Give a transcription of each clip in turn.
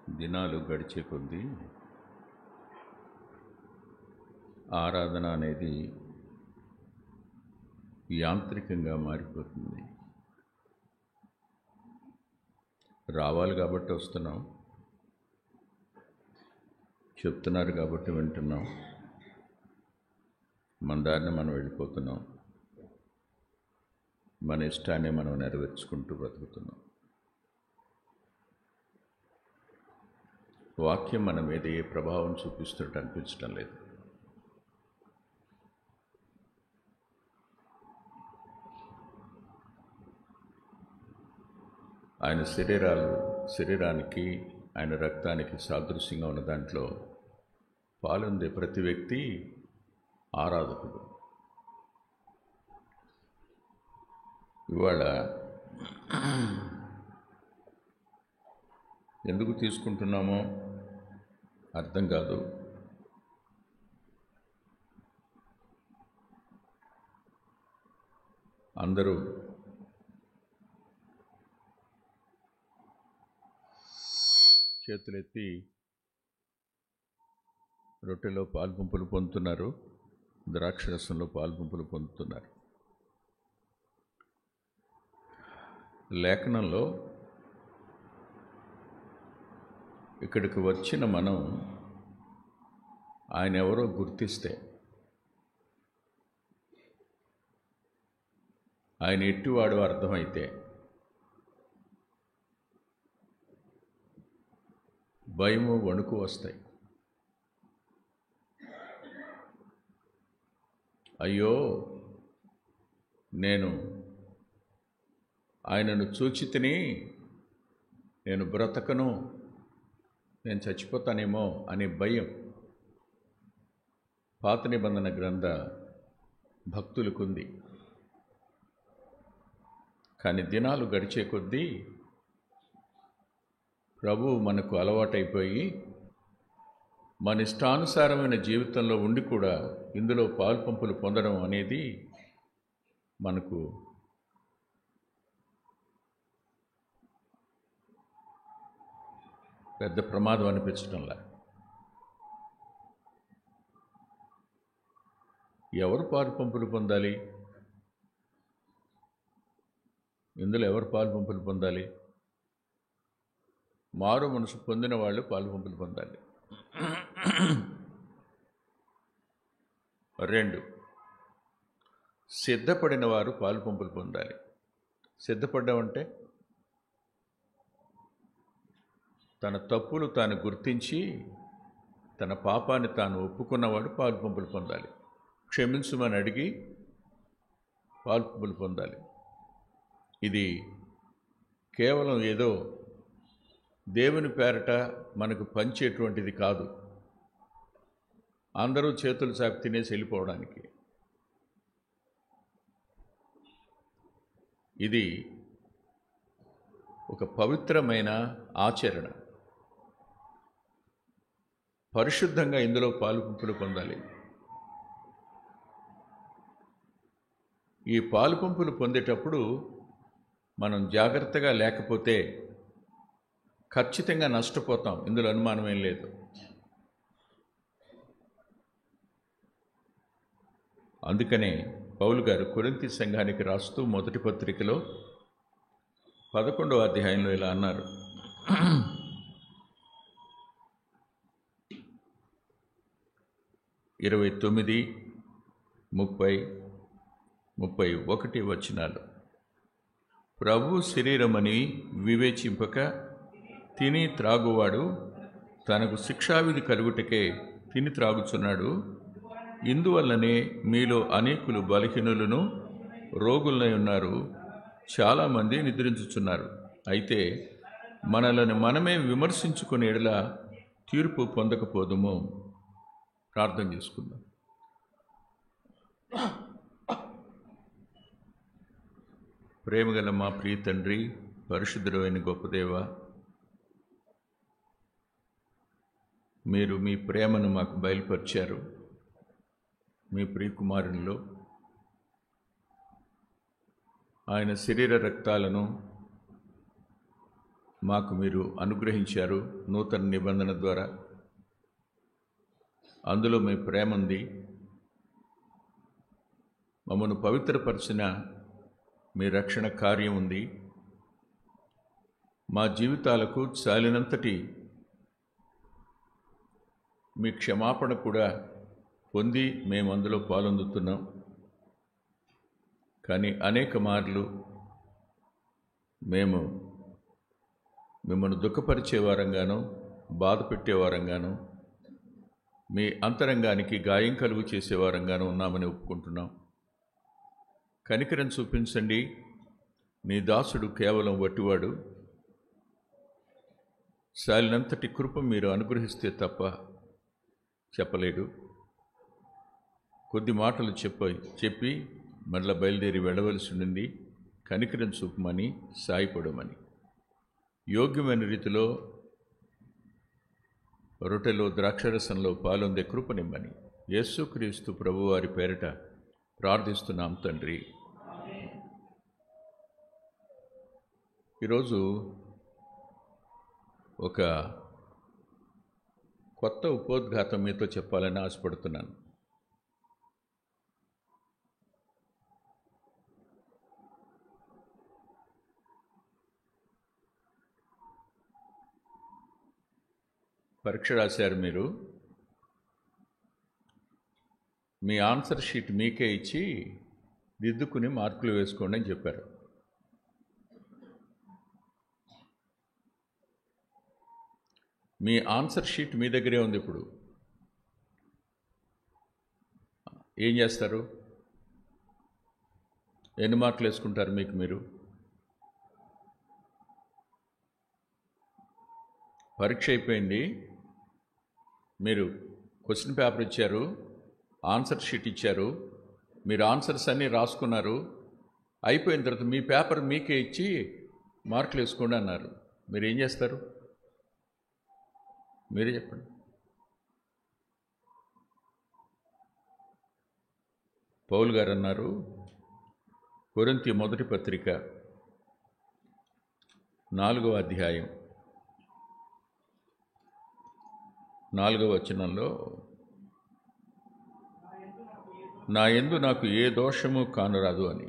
దినాలు గడిచే కొద్దీ ఆరాధన అనేది యాంత్రికంగా మారిపోతుంది. రావాలి కాబట్టి వస్తున్నాం, చెప్తున్నారు కాబట్టి వింటున్నాం, మన దారిని మనం వెళ్ళిపోతున్నాం, మన ఇష్టాన్ని మనం నెరవేర్చుకుంటూ బ్రతుకుతున్నాం. వాక్యం మన మీద ఏ ప్రభావం చూపిస్తున్నట్టు అనిపించడం లేదు. ఆయన శరీరానికి ఆయన రక్తానికి సాదృశ్యంగా ఉన్న దాంట్లో పాలుందే ప్రతి వ్యక్తి ఆరాధకుడు. ఇవాళ ఎందుకు తీసుకుంటున్నామో అర్థం కాదు. అందరూ చేతులెత్తి రొట్టెలో పాల్పంపులు పొందుతున్నారు, ద్రాక్షరసంలో పాల్పంపులు పొందుతున్నారు. లేఖనంలో ఇక్కడికి వచ్చిన మనం ఆయన ఎవరో గుర్తిస్తే, ఆయన ఎట్టివాడు అర్థమైతే, భయము వణుకు వస్తాయి. అయ్యో, నేను ఆయనను చూచితిని, నేను బ్రతకను, నేను చచ్చిపోతానేమో అనే భయం పాత నిబంధన గ్రంథ భక్తులకుంది. కానీ దినాలు గడిచే కొద్దీ ప్రభువు మనకు అలవాటైపోయి మన ఇష్టానుసారమైన జీవితంలో ఉండి కూడా ఇందులో పాల్పంపులు పొందడం అనేది మనకు పెద్ద ప్రమాదం అనిపించడంలా. ఎవరు పాల్పంపులు పొందాలి? ఇందులో ఎవరు పాల్పంపులు పొందాలి? మారు మనసు పొందిన వాళ్ళు పాల్పంపులు పొందాలి. 2, సిద్ధపడిన వారు పాలుపంపులు పొందాలి. సిద్ధపడ్డామంటే తన తప్పులు తాను గుర్తించి తన పాపాన్ని తాను ఒప్పుకున్నవాడు పాలుపంపులు పొందాలి. క్షమించమని అడిగి పాలుపంపులు పొందాలి. ఇది కేవలం ఏదో దేవుని పేరట మనకు పంచేటువంటిది కాదు, అందరూ చేతులు చాపి తినేసి వెళ్ళిపోవడానికి. ఇది ఒక పవిత్రమైన ఆచరణ. పరిశుద్ధంగా ఇందులో పాలుపంపులు పొందాలి. ఈ పాలుపంపులు పొందేటప్పుడు మనం జాగ్రత్తగా లేకపోతే ఖచ్చితంగా నష్టపోతాం, ఇందులో అనుమానమేం లేదు. అందుకనే పౌలు గారు కొరింథీ సంఘానికి రాస్తూ మొదటి పత్రికలో 11వ అధ్యాయంలో ఇలా అన్నారు, 29, 30, 31 వచనాలు. ప్రభు శరీరమని వివేచింపక తిని త్రాగువాడు తనకు శిక్షావిధి కలుగుటకే తిని త్రాగుచున్నాడు. ఇందువల్లనే మీలో అనేకులు బలహీనులను రోగులై ఉన్నారు, చాలామంది నిద్రించుచున్నారు. అయితే మనలను మనమే విమర్శించుకునే యెడల తీర్పు పొందకపోదుము. ప్రార్థన చేసుకుందాం. ప్రేమగల మా ప్రియ తండ్రి, పరిశుద్ధుడైన గొప్ప దేవ, మీరు మీ ప్రేమను మాకు బయలుపరిచారు. మీ ప్రియకుమారునిలో ఆయన శరీర రక్తాలను మాకు మీరు అనుగ్రహించారు నూతన నిబంధన ద్వారా. అందులో మీ ప్రేమ ఉంది. మమ్మను పవిత్రపరిచిన మీ రక్షణ కార్యం ఉంది. మా జీవితాలకు చాలినంతటి మీ క్షమాపణ కూడా పొంది మేము అందులో పాలొందుతున్నాం. కానీ అనేక మార్లు మేము మిమ్మల్ని దుఃఖపరిచేవారంగానూ బాధ పెట్టేవారంగానూ మీ అంతరంగానికి గాయం కలుగు చేసేవారంగానూ ఉన్నామని ఒప్పుకుంటున్నాం. కనికరం చూపించండి. నీ దాసుడు కేవలం వట్టివాడు. సాలినంతటి కృప మీరు అనుగ్రహిస్తే తప్ప చెప్పలేడు. కొద్ది మాటలు చెప్పి మళ్ళా బయలుదేరి వెళ్ళవలసి ఉండింది. కనికరం చూపమని, సాయపడమని, యోగ్యమైన రీతిలో రొట్టెలో ద్రాక్షరసంలో పాలొందే కృపనిమ్మని యేసుక్రీస్తు ప్రభువారి పేరిట ప్రార్థిస్తున్నాం తండ్రి. ఈరోజు ఒక కొత్త ఉపోద్ఘాతం మీతో చెప్పాలని ఆశపడుతున్నాను. పరీక్ష రాశారు మీరు. మీ ఆన్సర్ షీట్ మీకే ఇచ్చి దిద్దుకుని మార్కులు వేసుకోండి అని చెప్పారు. మీ ఆన్సర్ షీట్ మీ దగ్గరే ఉంది. ఇప్పుడు ఏం చేస్తారు? ఎన్ని మార్కులు వేసుకుంటారు మీకు మీరు? పరీక్ష అయిపోయింది. మీరు క్వశ్చన్ పేపర్ ఇచ్చారు, ఆన్సర్ షీట్ ఇచ్చారు, మీరు ఆన్సర్స్ అన్నీ రాసుకున్నారు. అయిపోయిన తర్వాత మీ పేపర్ మీకే ఇచ్చి మార్కులు వేసుకోండి అన్నారు. మీరు ఏం చేస్తారు? మీరే చెప్పండి. పౌలు గారు అన్నారు, కొరింథీ మొదటి పత్రిక 4వ అధ్యాయం 4వ వచనంలో, నా యందు నాకు ఏ దోషము కానరాదు అని.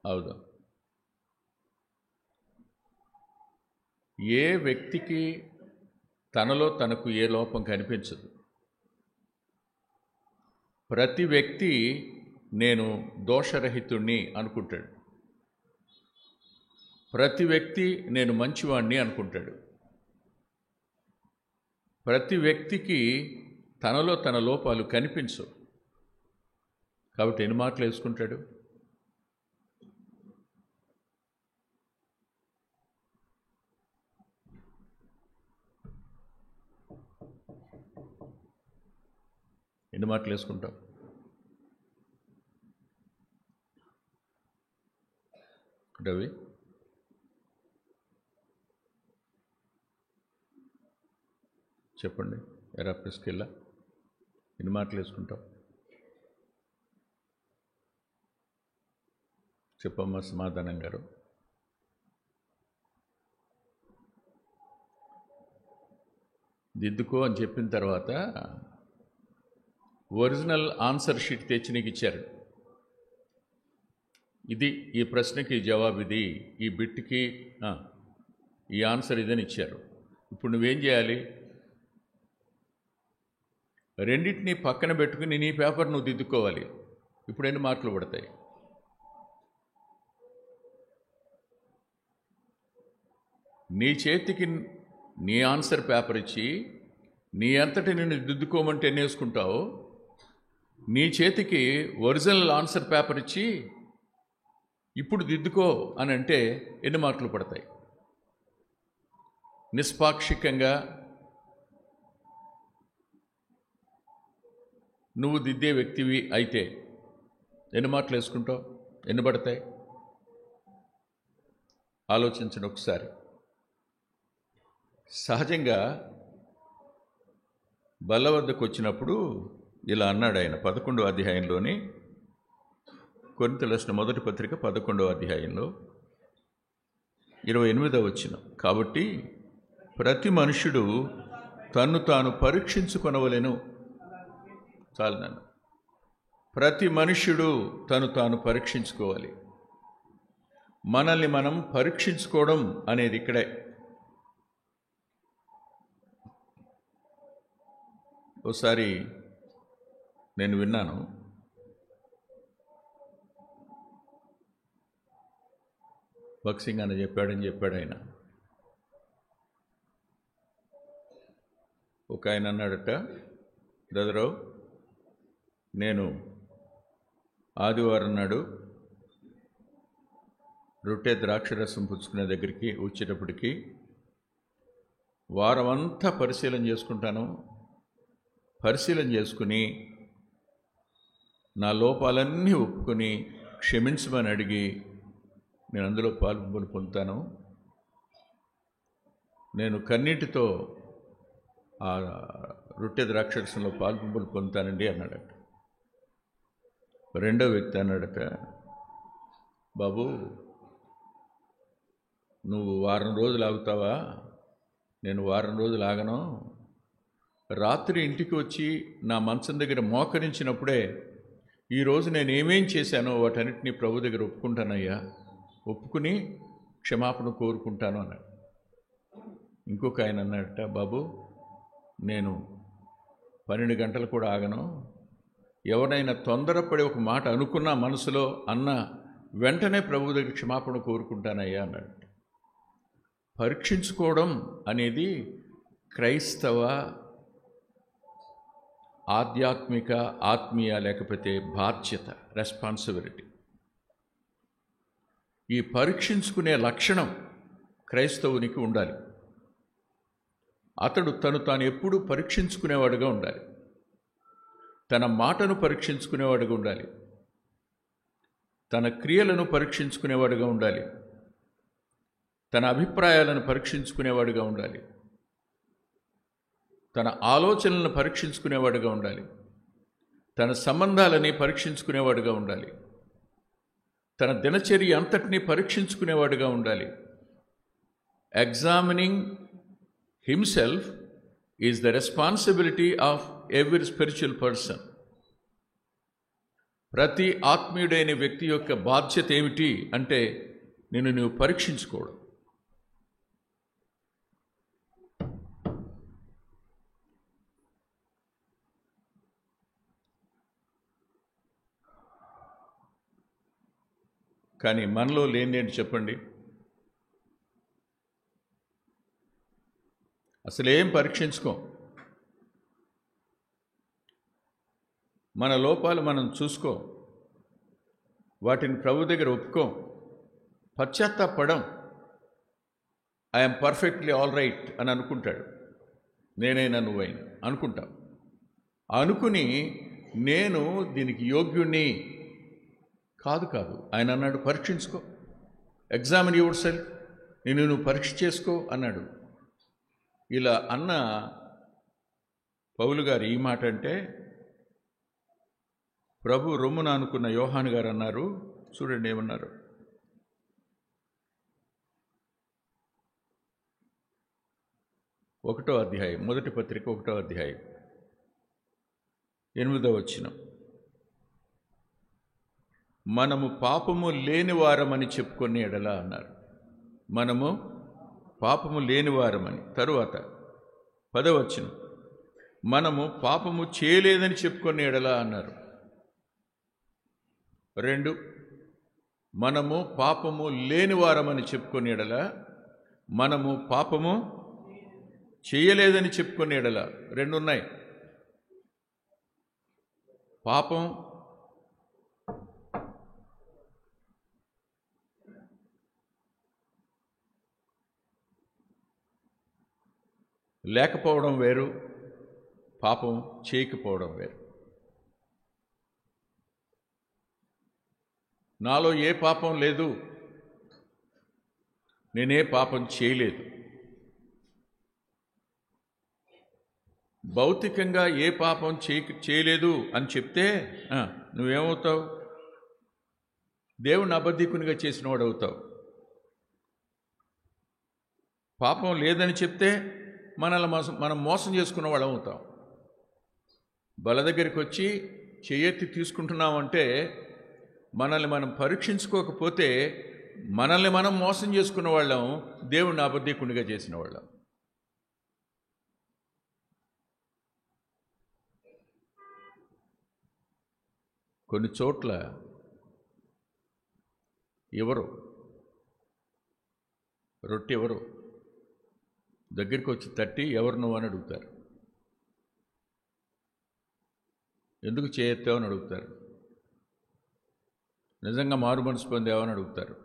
అవుదా? ఏ వ్యక్తికి తనలో తనకు ఏ లోపం కనిపించదు. ప్రతి వ్యక్తి నేను దోషరహితుణ్ణి అనుకుంటాడు. ప్రతి వ్యక్తి నేను మంచివాణ్ణి అనుకుంటాడు. ప్రతి వ్యక్తికి తనలో తన లోపాలు కనిపించవు. కాబట్టి ఎన్ని మార్కులు వేసుకుంటాడు? ఎన్ని మార్కులు వేసుకుంటాం? రవి, చెప్పండి. ఎరా ప్రెస్కెళ్ళా ఎన్ని మార్కులు వేసుకుంటాం? చెప్పమ్మా సమాధానం గారు. దిద్దుకో అని చెప్పిన తర్వాత ఒరిజినల్ ఆన్సర్ షీట్ తెచ్చి నీకు ఇచ్చారు. ఇది ఈ ప్రశ్నకి జవాబు, ఇది ఈ బిట్కి ఈ ఆన్సర్ ఇదని ఇచ్చారు. ఇప్పుడు నువ్వేం చేయాలి? రెండింటినీ పక్కన పెట్టుకుని నీ పేపర్ నువ్వు దిద్దుకోవాలి. ఇప్పుడు ఎన్ని మార్కులు పడతాయి? నీ చేతికి నీ ఆన్సర్ పేపర్ ఇచ్చి నీ అంతటి నిన్ను దిద్దుకోమంటే ఎన్ని వేసుకుంటావు? నీ చేతికి ఒరిజినల్ ఆన్సర్ పేపర్ ఇచ్చి ఇప్పుడు దిద్దుకో అని అంటే ఎన్ని మార్కులు పడతాయి? నిష్పాక్షికంగా నువ్వు దిద్దే వ్యక్తివి అయితే ఎన్ని మార్కులు వేసుకుంటావు? ఎన్ని పడతాయి? ఆలోచించండి ఒకసారి. సహజంగా బల్ల వద్దకు వచ్చినప్పుడు ఇలా అన్నాడు ఆయన 11వ అధ్యాయంలోని, కొరింథీయులకు రాసిన మొదటి పత్రిక 11వ అధ్యాయంలో, 28వ వచనం. కాబట్టి ప్రతి మనుష్యుడు తన్ను తాను పరీక్షించుకొనవలెను. చాలు నన్ను. ప్రతి మనుష్యుడు తను తాను పరీక్షించుకోవాలి. మనల్ని మనం పరీక్షించుకోవడం అనేది ఇక్కడే. ఒకసారి నేను విన్నాను, బాక్సింగ్ అని చెప్పాడు ఆయన. ఒక ఆయన అన్నాడట, బ్రదరు, నేను ఆదివారం నాడు రొట్టె ద్రాక్షరసం పుచ్చుకునే దగ్గరికి వచ్చేటప్పటికి వారం అంతా పరిశీలన చేసుకుంటాను. పరిశీలన చేసుకుని నా లోపాలన్నీ ఒప్పుకొని క్షమించమని అడిగి నేను అందులో పాల్గొని పొందుతాను. నేను కన్నీటితో ఆ రొట్టె ద్రాక్షరసంలో పాల్గొని పొందుతానండి అన్నాడట. రెండో వ్యక్తి అన్నాడట, బాబు నువ్వు వారం రోజులు ఆగుతావా? నేను వారం రోజులు ఆగను. రాత్రి ఇంటికి వచ్చి నా మంచం దగ్గర మోకరించినప్పుడే ఈరోజు నేను ఏమేం చేశానో వాటన్నిటినీ ప్రభు దగ్గర ఒప్పుకుంటానయ్యా, ఒప్పుకుని క్షమాపణ కోరుకుంటాను అన్నాడు. ఇంకొక ఆయన అన్నాడట, బాబు నేను 12 గంటలు కూడా ఆగను. ఎవరైనా తొందరపడి ఒక మాట అనుకున్నా మనసులో అన్న వెంటనే ప్రభు దగ్గర క్షమాపణ కోరుకుంటానయ్యా అన్నాడు. పరీక్షించుకోవడం అనేది క్రైస్తవ ఆధ్యాత్మిక ఆత్మీయ లేకపోతే బాధ్యత, రెస్పాన్సిబిలిటీ. ఈ పరీక్షించుకునే లక్షణం క్రైస్తవునికి ఉండాలి. అతడు తను తాను ఎప్పుడూ పరీక్షించుకునేవాడుగా ఉండాలి. తన మాటను పరీక్షించుకునేవాడుగా ఉండాలి. తన క్రియలను పరీక్షించుకునేవాడుగా ఉండాలి. తన అభిప్రాయాలను పరీక్షించుకునేవాడుగా ఉండాలి. తన ఆలోచనలను పరీక్షించుకునేవాడుగా ఉండాలి. తన సంబంధాలని పరీక్షించుకునేవాడుగా ఉండాలి. తన దినచర్య అంతటినీ పరీక్షించుకునేవాడుగా ఉండాలి. Examining himself is the responsibility of every spiritual person. ప్రతి ఆత్మీయుడైన వ్యక్తి యొక్క బాధ్యత ఏమిటి అంటే నిన్ను నువ్వు పరీక్షించుకోవడం. కానీ మనలో లేనిదేంటి చెప్పండి? అసలేం పరీక్షించుకోం. మన లోపాలు మనం చూసుకో, వాటిని ప్రభు దగ్గర ఒప్పుకోం, పశ్చాత్తాపడం. ఐఎమ్ పర్ఫెక్ట్లీ ఆల్ రైట్ అని అనుకుంటాడు. నేనైనా నువ్వైనా అనుకుంటాం. అనుకుని నేను దీనికి యోగ్యుణ్ణి కాదు. ఆయన అన్నాడు, పరీక్షించుకో, ఎగ్జామిన్ యువర్ సెల్ఫ్, నువ్వు పరీక్ష చేసుకో అన్నాడు. ఇలా అన్న పౌలు గారు ఈ మాట అంటే ప్రభు రొమ్మున అనుకున్న యోహాను గారు అన్నారు. చూడండి ఏమన్నారు. మొదటి పత్రిక 1వ అధ్యాయం 8వ వచనం. మనము పాపము లేనివారమని చెప్పుకునే ఎడల అన్నారు. మనము పాపము లేనివారమని. తరువాత 10వ వచనం, మనము పాపము చేయలేదని చెప్పుకునే ఎడల అన్నారు. 2, మనము పాపము లేనివారమని చెప్పుకునే ఎడల, మనము పాపము చేయలేదని చెప్పుకునే ఎడల. 2 ఉన్నాయి. పాపం లేకపోవడం వేరు, పాపం చేయకపోవడం వేరు. నాలో ఏ పాపం లేదు, నేనే పాపం చేయలేదు. భౌతికంగా ఏ పాపం చేయలేదు అని చెప్తే నువ్వేమవుతావు? దేవుని అబద్ధికునిగా చేసిన వాడు అవుతావు. పాపం లేదని చెప్తే మనల్ని మనం మోసం చేసుకున్న వాళ్ళం అవుతాం. బల దగ్గరికి వచ్చి చెయ్యెత్తి తీసుకుంటున్నామంటే మనల్ని మనం పరీక్షించుకోకపోతే మనల్ని మనం మోసం చేసుకున్న వాళ్ళం, దేవుణ్ణి అబద్ధీకునిగా చేసిన వాళ్ళం. కొన్ని చోట్ల రొట్టె ఎవరు దగ్గరికి వచ్చి తట్టి ఎవరు నువ్వు అని అడుగుతారు. ఎందుకు చేయెత్తావు అని అడుగుతారు. నిజంగా మారు మనసు పొందావని అడుగుతారు.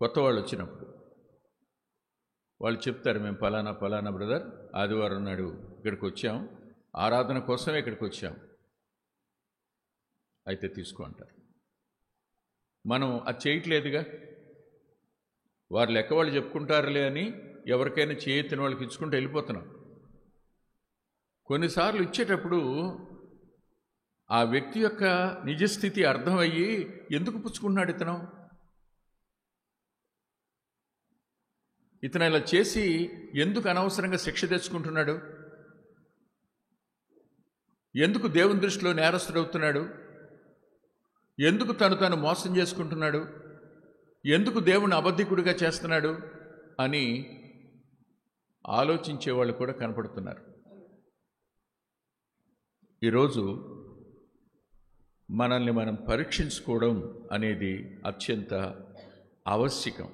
కొత్త వాళ్ళు వచ్చినప్పుడు వాళ్ళు చెప్తారు, మేము ఫలానా బ్రదర్ ఆదివారం నాడు ఇక్కడికి వచ్చాం, ఆరాధన కోసమే ఇక్కడికి వచ్చాం, అయితే తీసుకో అంటారు. మనం అది చేయట్లేదుగా. వారు లెక్క వాళ్ళు చెప్పుకుంటారులే అని ఎవరికైనా చేయెత్తిన వాళ్ళకి ఇచ్చుకుంటూ వెళ్ళిపోతున్నాం. కొన్నిసార్లు ఇచ్చేటప్పుడు ఆ వ్యక్తి యొక్క నిజస్థితి అర్థమయ్యి ఎందుకు పుచ్చుకుంటున్నాడు ఇతను ఇలా చేసి ఎందుకు అనవసరంగా శిక్ష తెచ్చుకుంటున్నాడు, ఎందుకు దేవుని దృష్టిలో నేరస్తుడవుతున్నాడు, ఎందుకు తను మోసం చేసుకుంటున్నాడు, ఎందుకు దేవుని అబద్ధికుడిగా చేస్తున్నాడు అని ఆలోచించే వాళ్ళు కూడా కనపడుతున్నారు. ఈరోజు మనల్ని మనం పరీక్షించుకోవడం అనేది అత్యంత ఆవశ్యకం.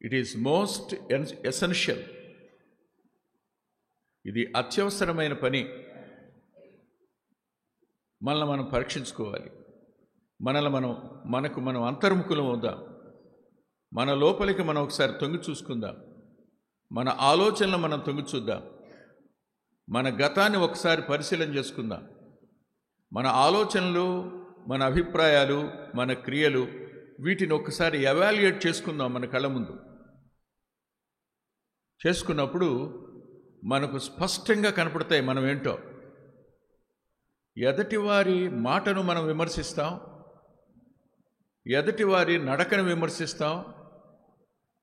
It is most essential. ఇది అత్యవసరమైన పని. మనల్ని మనం పరీక్షించుకోవాలి. మనకు మనం అంతర్ముఖులం అవుదాం. మన లోపలికి మనం ఒకసారి తొంగి చూసుకుందాం. మన ఆలోచనలు మనం తొంగి చూద్దాం. మన గతాన్ని ఒకసారి పరిశీలన చేసుకుందాం. మన ఆలోచనలు, మన అభిప్రాయాలు, మన క్రియలు, వీటిని ఒకసారి ఎవాల్యుయేట్ చేసుకుందాం. మన కళ్ళ ముందు చేసుకున్నప్పుడు మనకు స్పష్టంగా కనపడతాయి మనం ఏంటో. ఎదటివారి మాటను మనం విమర్శిస్తాం, ఎదటివారి నడకను విమర్శిస్తాం,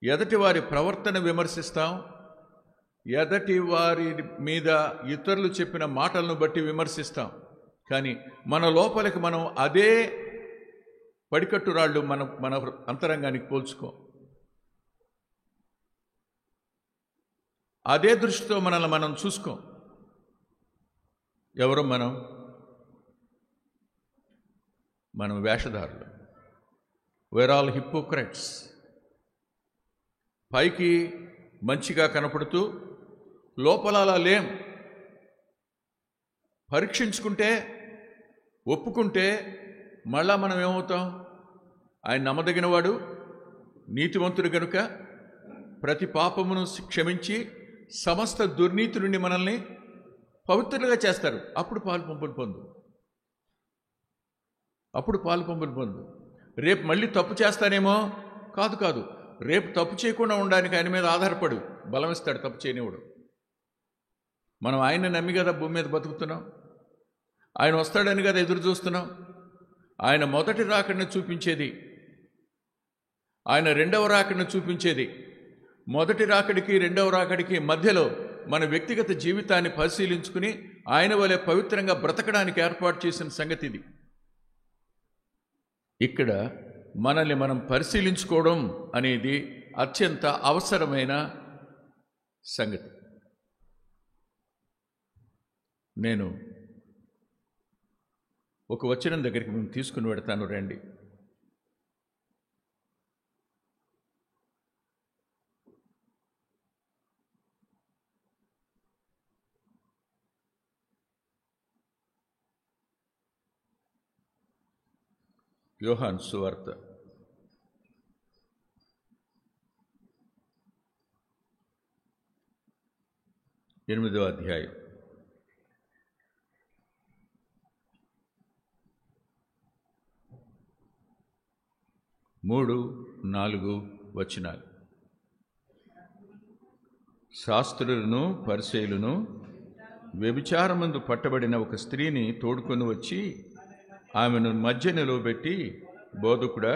ఎదటివారి ప్రవర్తన విమర్శిస్తాం, ఎదటి వారి మీద ఇతరులు చెప్పిన మాటలను బట్టి విమర్శిస్తాం. కానీ మన లోపలికి మనం అదే పడికట్టురాళ్ళు మన అంతరంగానికి పోల్చుకో. అదే దృష్టితో మనల్ని మనం చూసుకో. ఎవరు మనం వేషధారులు. Wear all hypocrites. పైకి మంచిగా కనపడుతూ లోపల అలా లేం. పరీక్షించుకుంటే, ఒప్పుకుంటే మళ్ళా మనం ఏమవుతాం? ఆయన నమ్మదగినవాడు, నీతివంతుడు గనుక ప్రతి పాపమును క్షమించి సమస్త దుర్నీతి నుండి మనల్ని పవిత్రులుగా చేస్తారు. అప్పుడు పాలు పంపులు పొందు. రేపు మళ్ళీ తప్పు చేస్తానేమో? కాదు. రేపు తప్పు చేయకుండా ఉండడానికి ఆయన మీద ఆధారపడు. బలం ఇస్తాడు తప్పు చేయనివాడు. మనం ఆయన్ని నమ్మి కదా భూమి మీద బతుకుతున్నాం. ఆయన వస్తాడని కదా ఎదురు చూస్తున్నాం. ఆయన మొదటి రాకడిని చూపించేది, ఆయన రెండవ రాకడిని చూపించేది. మొదటి రాకడికి రెండవ రాకడికి మధ్యలో మన వ్యక్తిగత జీవితాన్ని పరిశీలించుకుని ఆయన వలె పవిత్రంగా బ్రతకడానికి ఏర్పాటు చేసిన సంగతి ఇది. ఇక్కడ మనల్ని మనం పరిశీలించుకోవడం అనేది అత్యంత అవసరమైన సంగతి. నేను ఒక వచనం దగ్గరికి మేము తీసుకుని పెడతాను, రండి. యోహాను సువార్త 8వ అధ్యాయం 3-4 వచనాలు. శాస్త్రులను పరిసయ్యులను వ్యభిచారమందు పట్టబడిన ఒక స్త్రీని తోడుకొని వచ్చి ఆమెను మధ్య నిలవబెట్టి, బోధకుడా,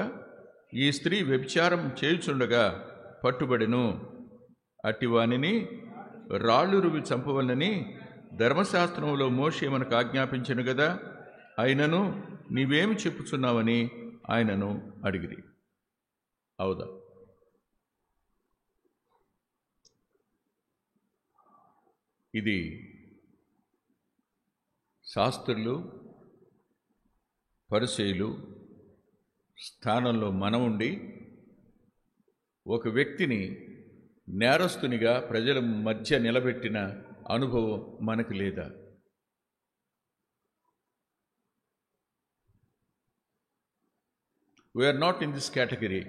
ఈ స్త్రీ వ్యభిచారం చేయుచుండగా పట్టుబడెను. అట్టివానిని రాళ్ళు రువి చంపవలనని ధర్మశాస్త్రంలో మోషే మనకు ఆజ్ఞాపించెను గదా, అయినను నీవేమి చెప్పుచున్నావని ఆయనను అడిగిరి. అవుదా? ఇది శాస్త్రులు, పరిసయ్యులు స్థానంలో మనం ఉండి ఒక వ్యక్తిని నేరస్తునిగా ప్రజల మధ్య నిలబెట్టిన అనుభవం మనకు లేదా? We are not in this category.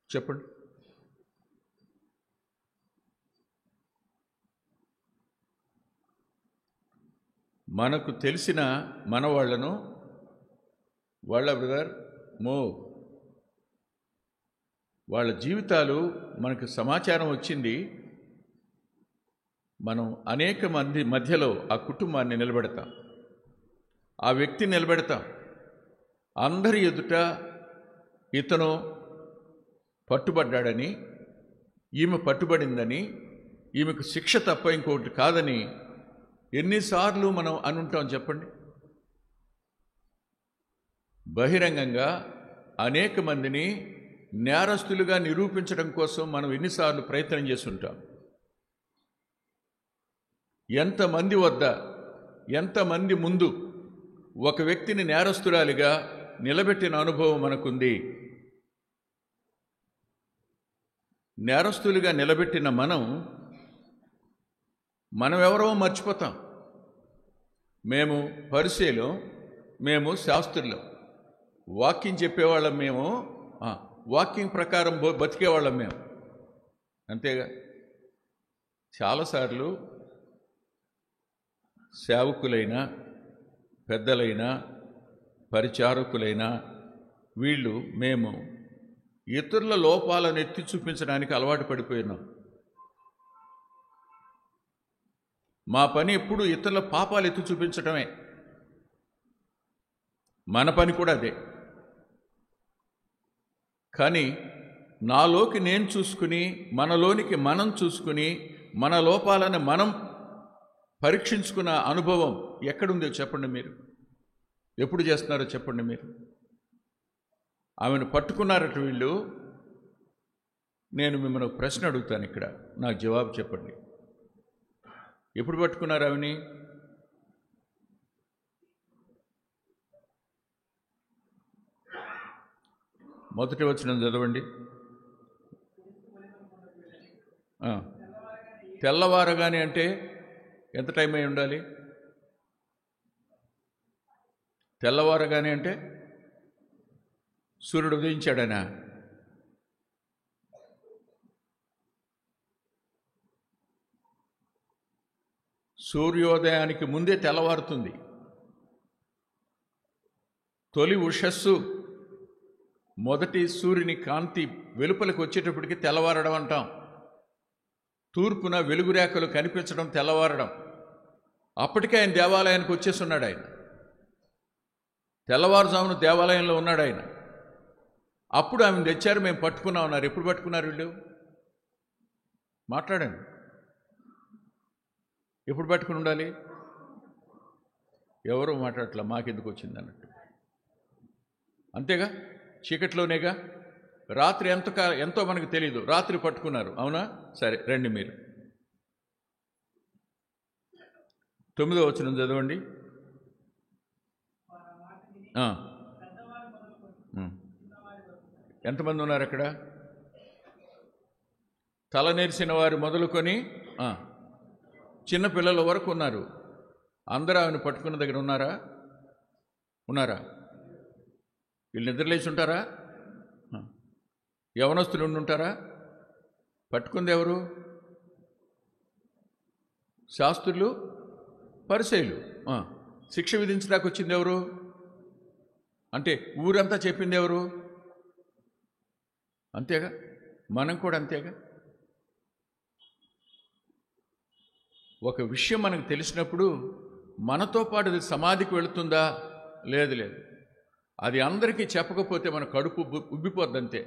చెప్పండి. మనకు తెలిసిన మన వాళ్ళను బ్రదర్ వాళ్ళ జీవితాలు మనకు సమాచారం వచ్చింది. మనం అనేక మంది మధ్యలో ఆ కుటుంబాన్ని నిలబెడతాం, ఆ వ్యక్తిని నిలబెడతాం. అందరి ఎదుట ఇతను పట్టుబడ్డాడని, ఈమె పట్టుబడిందని, ఈమెకు శిక్ష తప్ప ఇంకోటి కాదని ఎన్నిసార్లు మనం అనుంటాం చెప్పండి? బహిరంగంగా అనేక మందిని నేరస్తులుగా నిరూపించడం కోసం మనం ఎన్నిసార్లు ప్రయత్నం చేస్తుంటాం. ఎంతమంది వద్ద, ఎంతమంది ముందు ఒక వ్యక్తిని నేరస్తురాలిగా నిలబెట్టిన అనుభవం మనకుంది. నేరస్తులుగా నిలబెట్టిన మనం ఎవరో మర్చిపోతాం. మేము పరిసయ్యులం, మేము శాస్త్రులం, వాక్యం చెప్పేవాళ్ళం, మేము వాక్యం ప్రకారం బతికేవాళ్ళం మేము. అంతేగా? చాలాసార్లు సేవకులైనా, పెద్దలైనా, పరిచారకులైనా మేము ఇతరుల లోపాలను ఎత్తి చూపించడానికి అలవాటు పడిపోయినాం. మా పని ఎప్పుడు ఇతరుల పాపాలు ఎత్తి చూపించడమే. మన పని కూడా అదే. కానీ నాలోకి నేను చూసుకుని, మనలోనికి మనం చూసుకుని, మన లోపాలను మనం పరీక్షించుకున్న అనుభవం ఎక్కడుందో చెప్పండి మీరు? ఎప్పుడు చేస్తున్నారో చెప్పండి మీరు? ఆమెను పట్టుకున్నారట వీళ్ళు. నేను మిమ్మల్ని ఒక ప్రశ్న అడుగుతాను ఇక్కడ, నాకు జవాబు చెప్పండి. ఎప్పుడు పట్టుకున్నారు ఆమెని? మొదటి వచనం చదవండి. తెల్లవారగానే అంటే ఎంత టైం అయి ఉండాలి? తెల్లవారగానే అంటే సూర్యుడు ఉదయించాడనా? సూర్యోదయానికి ముందే తెల్లవారుతుంది. తొలి ఉషస్సు, మొదటి సూర్యుని కాంతి వెలుపలికి వచ్చేటప్పటికి తెల్లవారడం అంటాం. తూర్పున వెలుగురేఖలు కనిపించడం తెల్లవారడం. అప్పటికే ఆయన దేవాలయానికి వచ్చేస్తున్నాడు. ఆయన తెల్లవారుజామున దేవాలయంలో ఉన్నాడు ఆయన. అప్పుడు ఆమెను తెచ్చారు, మేము పట్టుకున్నా ఉన్నారు. ఎప్పుడు పట్టుకున్నారు వీళ్ళు? మాట్లాడండి. ఎప్పుడు పట్టుకుని ఉండాలి? ఎవరు మాట్లాడట్లా, మాకెందుకు వచ్చింది అన్నట్టు. అంతేగా? చీకట్లోనేగా. రాత్రి ఎంతో మనకు తెలియదు. రాత్రి పట్టుకున్నారు, అవునా? సరే రండి మీరు 9వ వచనం చదవండి. ఎంతమంది ఉన్నారు అక్కడ? తల నెరిసిన వారు మొదలుకొని చిన్నపిల్లల వరకు ఉన్నారు. అందరూ ఆమెను పట్టుకున్న దగ్గర ఉన్నారా? వీళ్ళు నిద్రలేసి ఉంటారా? యవనస్తులు ఉంటారా? పట్టుకుంది ఎవరు? శాస్త్రులు, పరిసయ్యులు. శిక్ష విధించడానికి వచ్చింది ఎవరు? అంటే ఊరంతా చెప్పింది ఎవరు? అంతేగా? మనం కూడా అంతేగా? ఒక విషయం మనకు తెలిసినప్పుడు మనతో పాటు అది సమాధికి వెళుతుందా? లేదు. అది అందరికీ చెప్పకపోతే మన కడుపు ఉబ్బిపోద్దంతే.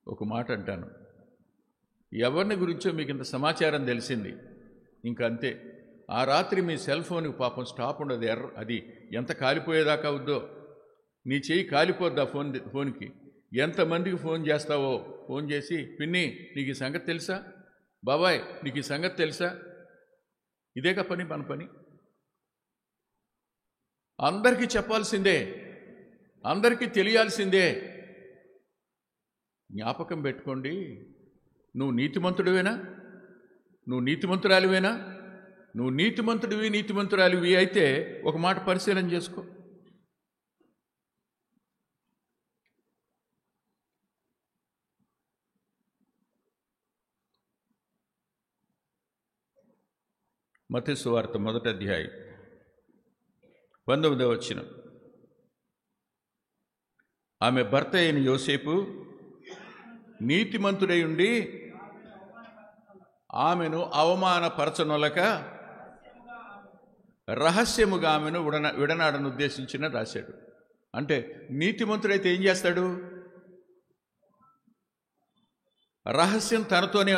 ఒక మాట అంటాను, ఎవరిని గురించో మీకు ఇంత సమాచారం తెలిసింది, ఇంకా అంతే. ఆ రాత్రి మీ సెల్ ఫోన్కి పాపం స్టాప్ ఉండదు. అది ఎంత కాలిపోయేదాకా అవుద్దో. నీ చేయి కాలిపోద్ది ఆ ఫోన్కి. ఎంతమందికి ఫోన్ చేస్తావో, ఫోన్ చేసి పిన్ని నీకు ఈ సంగతి తెలుసా, బాబాయ్ నీకు ఈ సంగతి తెలుసా, ఇదేగా పని మన పని. అందరికీ చెప్పాల్సిందే, అందరికీ తెలియాల్సిందే. జ్ఞాపకం పెట్టుకోండి, నువ్వు నీతిమంతుడివేనా, నువ్వు నీతిమంతురాలివేనా? నువ్వు నీతిమంతుడివి నీతిమంతురాలివి అయితే ఒక మాట పరిశీలన చేసుకో. మత్తయి సువార్త 1వ అధ్యాయం 19వ వచనం. ఆమె భర్త అయిన యోసేపు నీతిమంతుడై ఉండి ఆమెను అవమానపరచనొలక రహస్యముగా ఆమెను విడనాడను ఉద్దేశించిన రాశాడు. అంటే నీతిమంతుడైతే ఏం చేస్తాడు? రహస్యం తనతోనే,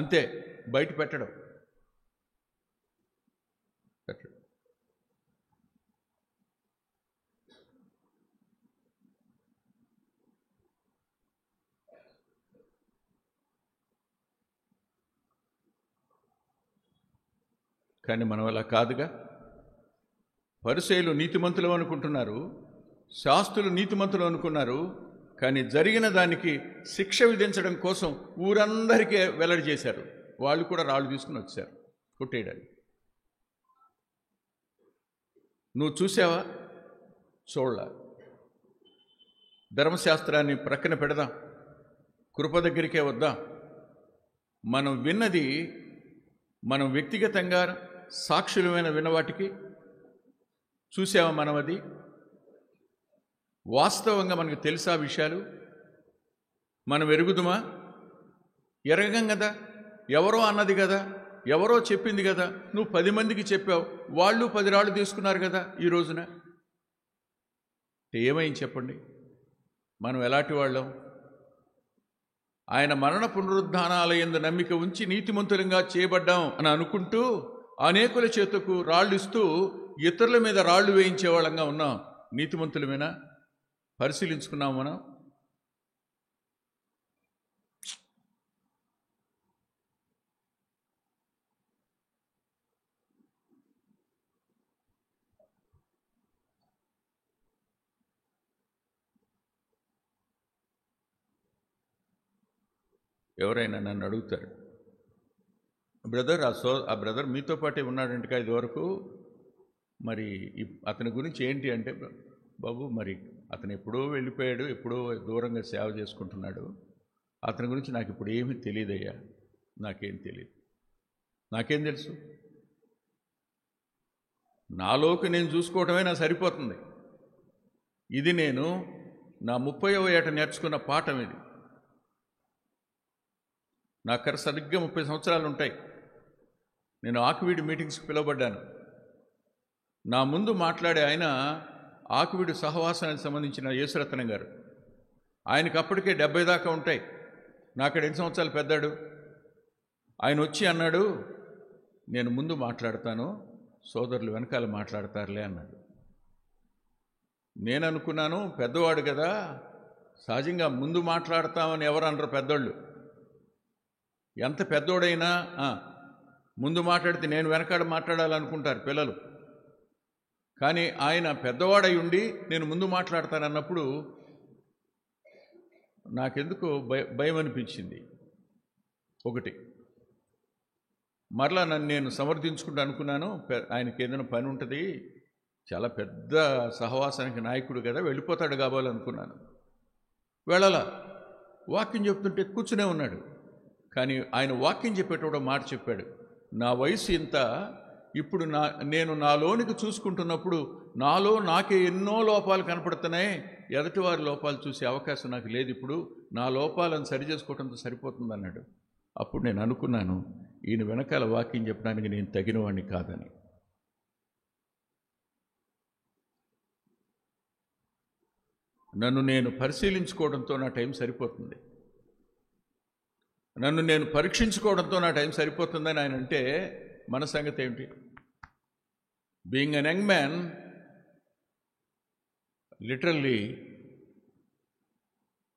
అంతే, బయట పెట్టడం. కానీ మనం అలా కాదుగా. పరిసయ్యులు నీతిమంతులు అనుకుంటున్నారు, శాస్త్రులు నీతిమంతులు అనుకున్నారు. కానీ జరిగిన దానికి శిక్ష విధించడం కోసం ఊరందరికీ వెల్లడి చేశారు. వాళ్ళు కూడా రాళ్ళు తీసుకుని వచ్చారు కొట్టేయడానికి. నువ్వు చూసావా? చూడలా. ధర్మశాస్త్రాన్ని ప్రక్కన పెడదాం, కృప దగ్గరికే వద్దాం. మనం విన్నది, మనం వ్యక్తిగతంగా సాక్షులమైన విన్నవాటికి చూసావా? మనం అది వాస్తవంగా మనకు తెలుసా విషయాలు? మనం ఎరుగుదుమా? ఎరగం కదా. ఎవరో అన్నది కదా, ఎవరో చెప్పింది కదా, నువ్వు 10 మందికి చెప్పావు, వాళ్ళు 10 రాళ్ళు తీసుకున్నారు కదా ఈ రోజున. ఏమైంది చెప్పండి? మనం ఎలాంటి వాళ్ళం? ఆయన మరణ పునరుద్ధానాల యందు నమ్మిక ఉంచి నీతిమంతులంగా చేయబడ్డాం అని అనుకుంటూ అనేకుల చేతుకు రాళ్ళు ఇస్తూ ఇతరుల మీద రాళ్ళు వేయించే వాళ్ళంగా ఉన్నాం. నీతిమంతులమేనా? పరిశీలించుకున్నాం మనం? ఎవరైనా నన్ను అడుగుతారు, బ్రదర్ ఆ బ్రదర్ మీతో పాటే ఉన్నాడంటే ఇదివరకు, మరి అతని గురించి ఏంటి అంటే, బాబు మరి అతను ఎప్పుడో వెళ్ళిపోయాడు, ఎప్పుడో దూరంగా సేవ చేసుకుంటున్నాడు, అతని గురించి నాకు ఇప్పుడు ఏమీ తెలియదయ్యా, నాకేం తెలియదు. నాకేం తెలుసు? నాలోకి నేను చూసుకోవటమే నాకు సరిపోతుంది. ఇది నేను నా 30వ ఏట నేర్చుకున్న పాఠం. ఇది నాకు సరిగ్గా 30 సంవత్సరాలు ఉంటాయి. నేను ఆకువీడి మీటింగ్స్కి పిలువబడ్డాను. నా ముందు మాట్లాడే ఆయన ఆకువీడు సహవాసానికి సంబంధించిన యేసురత్నం గారు. ఆయనకు అప్పటికే 70 దాకా ఉంటాయి. నాకడ 8 సంవత్సరాలు పెద్దాడు. ఆయన వచ్చి అన్నాడు, నేను ముందు మాట్లాడతాను, సోదరులు వెనకాల మాట్లాడతారులే అన్నాడు. నేను అనుకున్నాను, పెద్దవాడు కదా, సహజంగా ముందు మాట్లాడతామని ఎవరు అనరు పెద్దోళ్ళు. ఎంత పెద్దోడైనా ముందు మాట్లాడితే నేను వెనకాడ మాట్లాడాలనుకుంటారు పిల్లలు. కానీ ఆయన పెద్దవాడై ఉండి నేను ముందు మాట్లాడతానన్నప్పుడు నాకెందుకో భయం అనిపించింది. ఒకటి, మరలా నన్ను నేను సమర్థించుకుంటూ అనుకున్నాను, ఆయనకి ఏదైనా పని ఉంటుంది, చాలా పెద్ద సహవాసానికి నాయకుడు కదా, వెళ్ళిపోతాడు కావాలనుకున్నాను. వెళ్ళాలా, వాక్యం చెప్తుంటే కూర్చునే ఉన్నాడు. కానీ ఆయన వాక్యం చెప్పేటప్పుడు మాట చెప్పాడు, నా వయసు ఇంత, ఇప్పుడు నేను నాలోనికి చూసుకుంటున్నప్పుడు నాలో నాకే ఎన్నో లోపాలు కనపడుతున్నాయి, ఎదుటివారి లోపాలు చూసే అవకాశం నాకు లేదు, ఇప్పుడు నా లోపాలను సరిచేసుకోవడంతో సరిపోతుంది అన్నాడు. అప్పుడు నేను అనుకున్నాను, ఈయన వెనకాల వాక్యం చెప్పడానికి నేను తగినవాడిని కాదని. నన్ను నేను పరిశీలించుకోవడంతో నా టైం సరిపోతుంది, నన్ను నేను పరీక్షించుకోవడంతో నా టైం సరిపోతుందని ఆయన అంటే మన సంగతి ఏమిటి? Being an young man, literally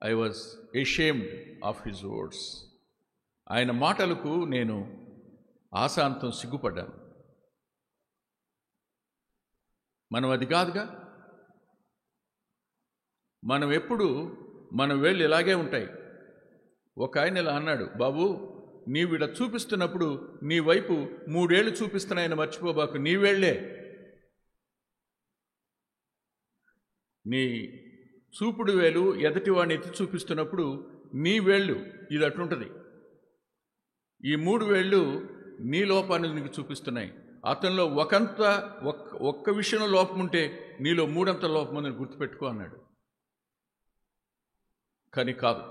I was ashamed of his words. ఆయన మాటలకు నేను ఆశాంతం సిగ్గుపడ్డాను. మనం అది కాదుగా. మనం ఎప్పుడు మన వేళ్ళు ఇలాగే ఉంటాయి. ఒక ఆయన ఇలా అన్నాడు, బాబు నీవు ఇలా చూపిస్తున్నప్పుడు నీ వైపు 3 ఏళ్ళు చూపిస్తున్నాయని మర్చిపోబాకు, నీ వేళ్లే, నీ చూపుడు వేలు ఎదుటివాడిని ఎత్తి చూపిస్తున్నప్పుడు నీ వేళ్ళు ఇది అటుంటుంది. ఈ 3 వేళ్ళు నీ లోపాన్ని నీకు చూపిస్తున్నాయి. అతనిలో ఒక్క విషయంలో లోపం ఉంటే నీలో 3 లోపం ఉందని గుర్తుపెట్టుకో అన్నాడు. కానీ కాదు,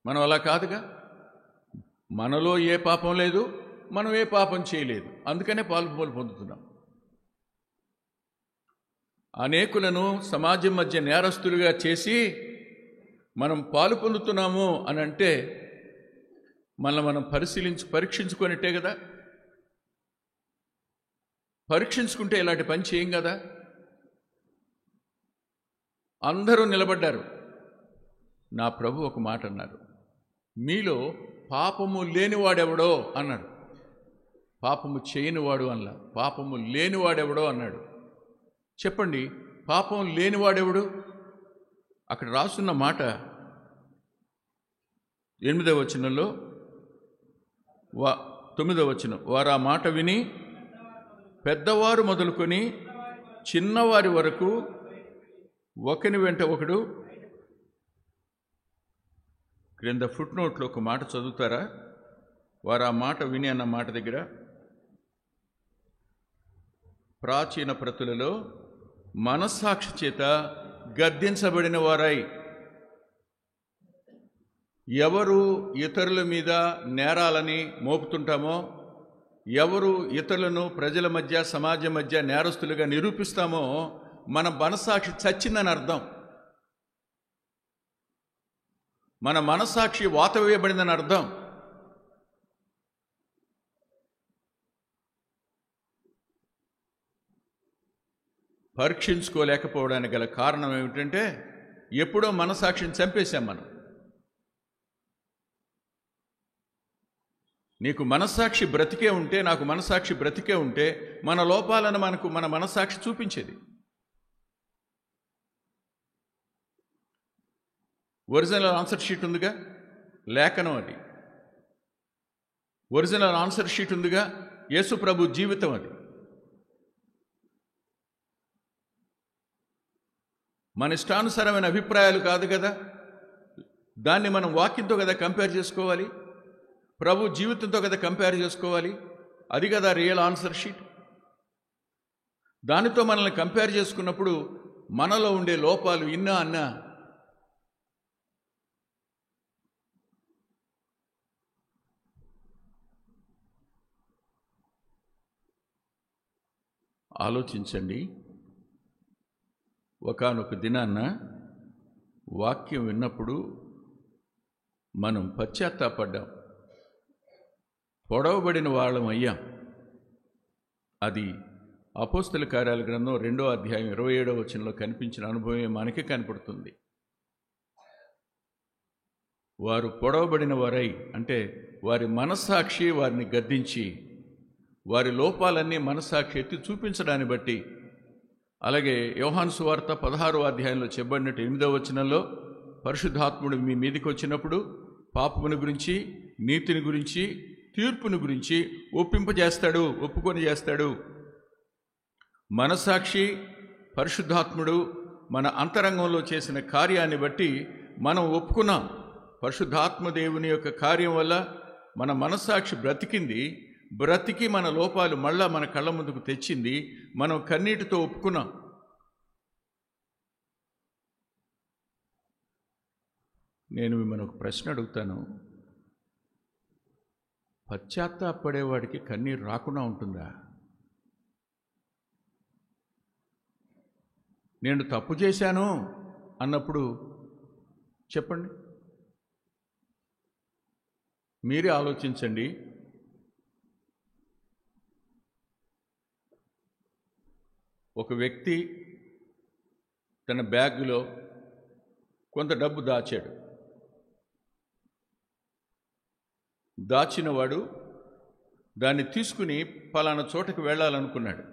మనం అలా కాదుగా. మనలో ఏ పాపం లేదు, మనం ఏ పాపం చేయలేదు, అందుకనే పాలు పొందుతున్నాం. అనేకులను సమాజం మధ్య నేరస్తులుగా చేసి మనం పాలు పొందుతున్నాము అని అంటే మనం పరీక్షించుకున్నట్టే కదా. పరీక్షించుకుంటే ఇలాంటి పని చేయం కదా. అందరూ నిలబడ్డారు. నా ప్రభు ఒక మాట అన్నారు, మీలో పాపము లేనివాడెవడో అన్నాడు. పాపము చేయనివాడు అన్నా, పాపము లేనివాడెవడో అన్నాడు. చెప్పండి, పాపం లేనివాడెవడు? అక్కడ రాస్తున్న మాట 8వ వచనంలో 9వ వచనం, వారు ఆ మాట విని పెద్దవారు మొదలుకొని చిన్నవారి వరకు ఒకని వెంట ఒకడు. క్రింద ఫుట్ నోట్లో ఒక మాట చదువుతారా? వారు ఆ మాట విని అన్న మాట దగ్గర ప్రాచీన ప్రతులలో మనస్సాక్షి చేత గద్దించబడిన వారై. ఎవరు ఇతరుల మీద నేరాలని మోపుతుంటామో, ఎవరు ఇతరులను ప్రజల మధ్య సమాజం మధ్య నేరస్తులుగా నిరూపిస్తామో మన మనస్సాక్షి చచ్చిందని అర్థం. మన మనస్సాక్షి వాత వేయబడిందని అర్థం. పరీక్షించుకోలేకపోవడానికి గల కారణం ఏమిటంటే ఎప్పుడో మనస్సాక్షిని చంపేశాం మనం. నీకు మనస్సాక్షి బ్రతికే ఉంటే, నాకు మనస్సాక్షి బ్రతికే ఉంటే మన లోపాలను మన మనస్సాక్షి చూపించేది. ఒరిజినల్ ఆన్సర్ షీట్ ఉందిగా, లేఖనం అది. ఒరిజినల్ ఆన్సర్ షీట్ ఉందిగా, యేసు ప్రభు జీవితం అది. మన ఇష్టానుసారమైన అభిప్రాయాలు కాదు కదా, దాన్ని మనం వాక్యంతో కదా కంపేర్ చేసుకోవాలి, ప్రభు జీవితంతో కదా కంపేర్ చేసుకోవాలి. అది కదా రియల్ ఆన్సర్ షీట్. దానితో మనల్ని కంపేర్ చేసుకున్నప్పుడు మనలో ఉండే లోపాలు ఇన్నా అన్నా ఆలోచించండి. ఒకానొక దినాన్న వాక్యం విన్నప్పుడు మనం పశ్చాత్తాపడ్డాం, పొడవబడిన వాళ్ళం అయ్యాం. అది అపోస్తల కార్యాల గ్రంథం 2వ అధ్యాయం 27వ వచనంలో కనిపించిన అనుభవమే మనకి కనపడుతుంది. వారు పొడవబడిన వారై అంటే వారి మనస్సాక్షి వారిని గద్దించి, వారి లోపాలన్నీ మనస్సాక్షి ఎత్తి చూపించడాన్ని బట్టి, అలాగే యోహాను సువార్త 16వ అధ్యాయంలో చెప్పబడినట్టు 8వ వచనంలో పరిశుద్ధాత్ముడు మీ మీదికి వచ్చినప్పుడు పాపముని గురించి, నీతిని గురించి, తీర్పుని గురించి ఒప్పింపజేస్తాడు, ఒప్పుకొని చేస్తాడు. మనస్సాక్షి, పరిశుద్ధాత్ముడు మన అంతరంగంలో చేసిన కార్యాన్ని బట్టి మనం ఒప్పుకున్నాం. పరిశుద్ధాత్మ దేవుని యొక్క కార్యం వల్ల మన మనస్సాక్షి బ్రతికి మన లోపాలు మళ్ళా మన కళ్ళ ముందుకు తెచ్చింది. మనం కన్నీటితో ఒప్పుకున్నాం. నేను మిమ్మల్ని ఒక ప్రశ్న అడుగుతాను, పశ్చాత్తాపడేవాడికి కన్నీరు రాకుండా ఉంటుందా? నేను తప్పు చేశాను అన్నప్పుడు చెప్పండి, మీరే ఆలోచించండి. ఒక వ్యక్తి తన బ్యాగులో కొంత డబ్బు దాచాడు. దాచినవాడు దాన్ని తీసుకుని పలానా చోటకి వెళ్ళాలనుకున్నాడు.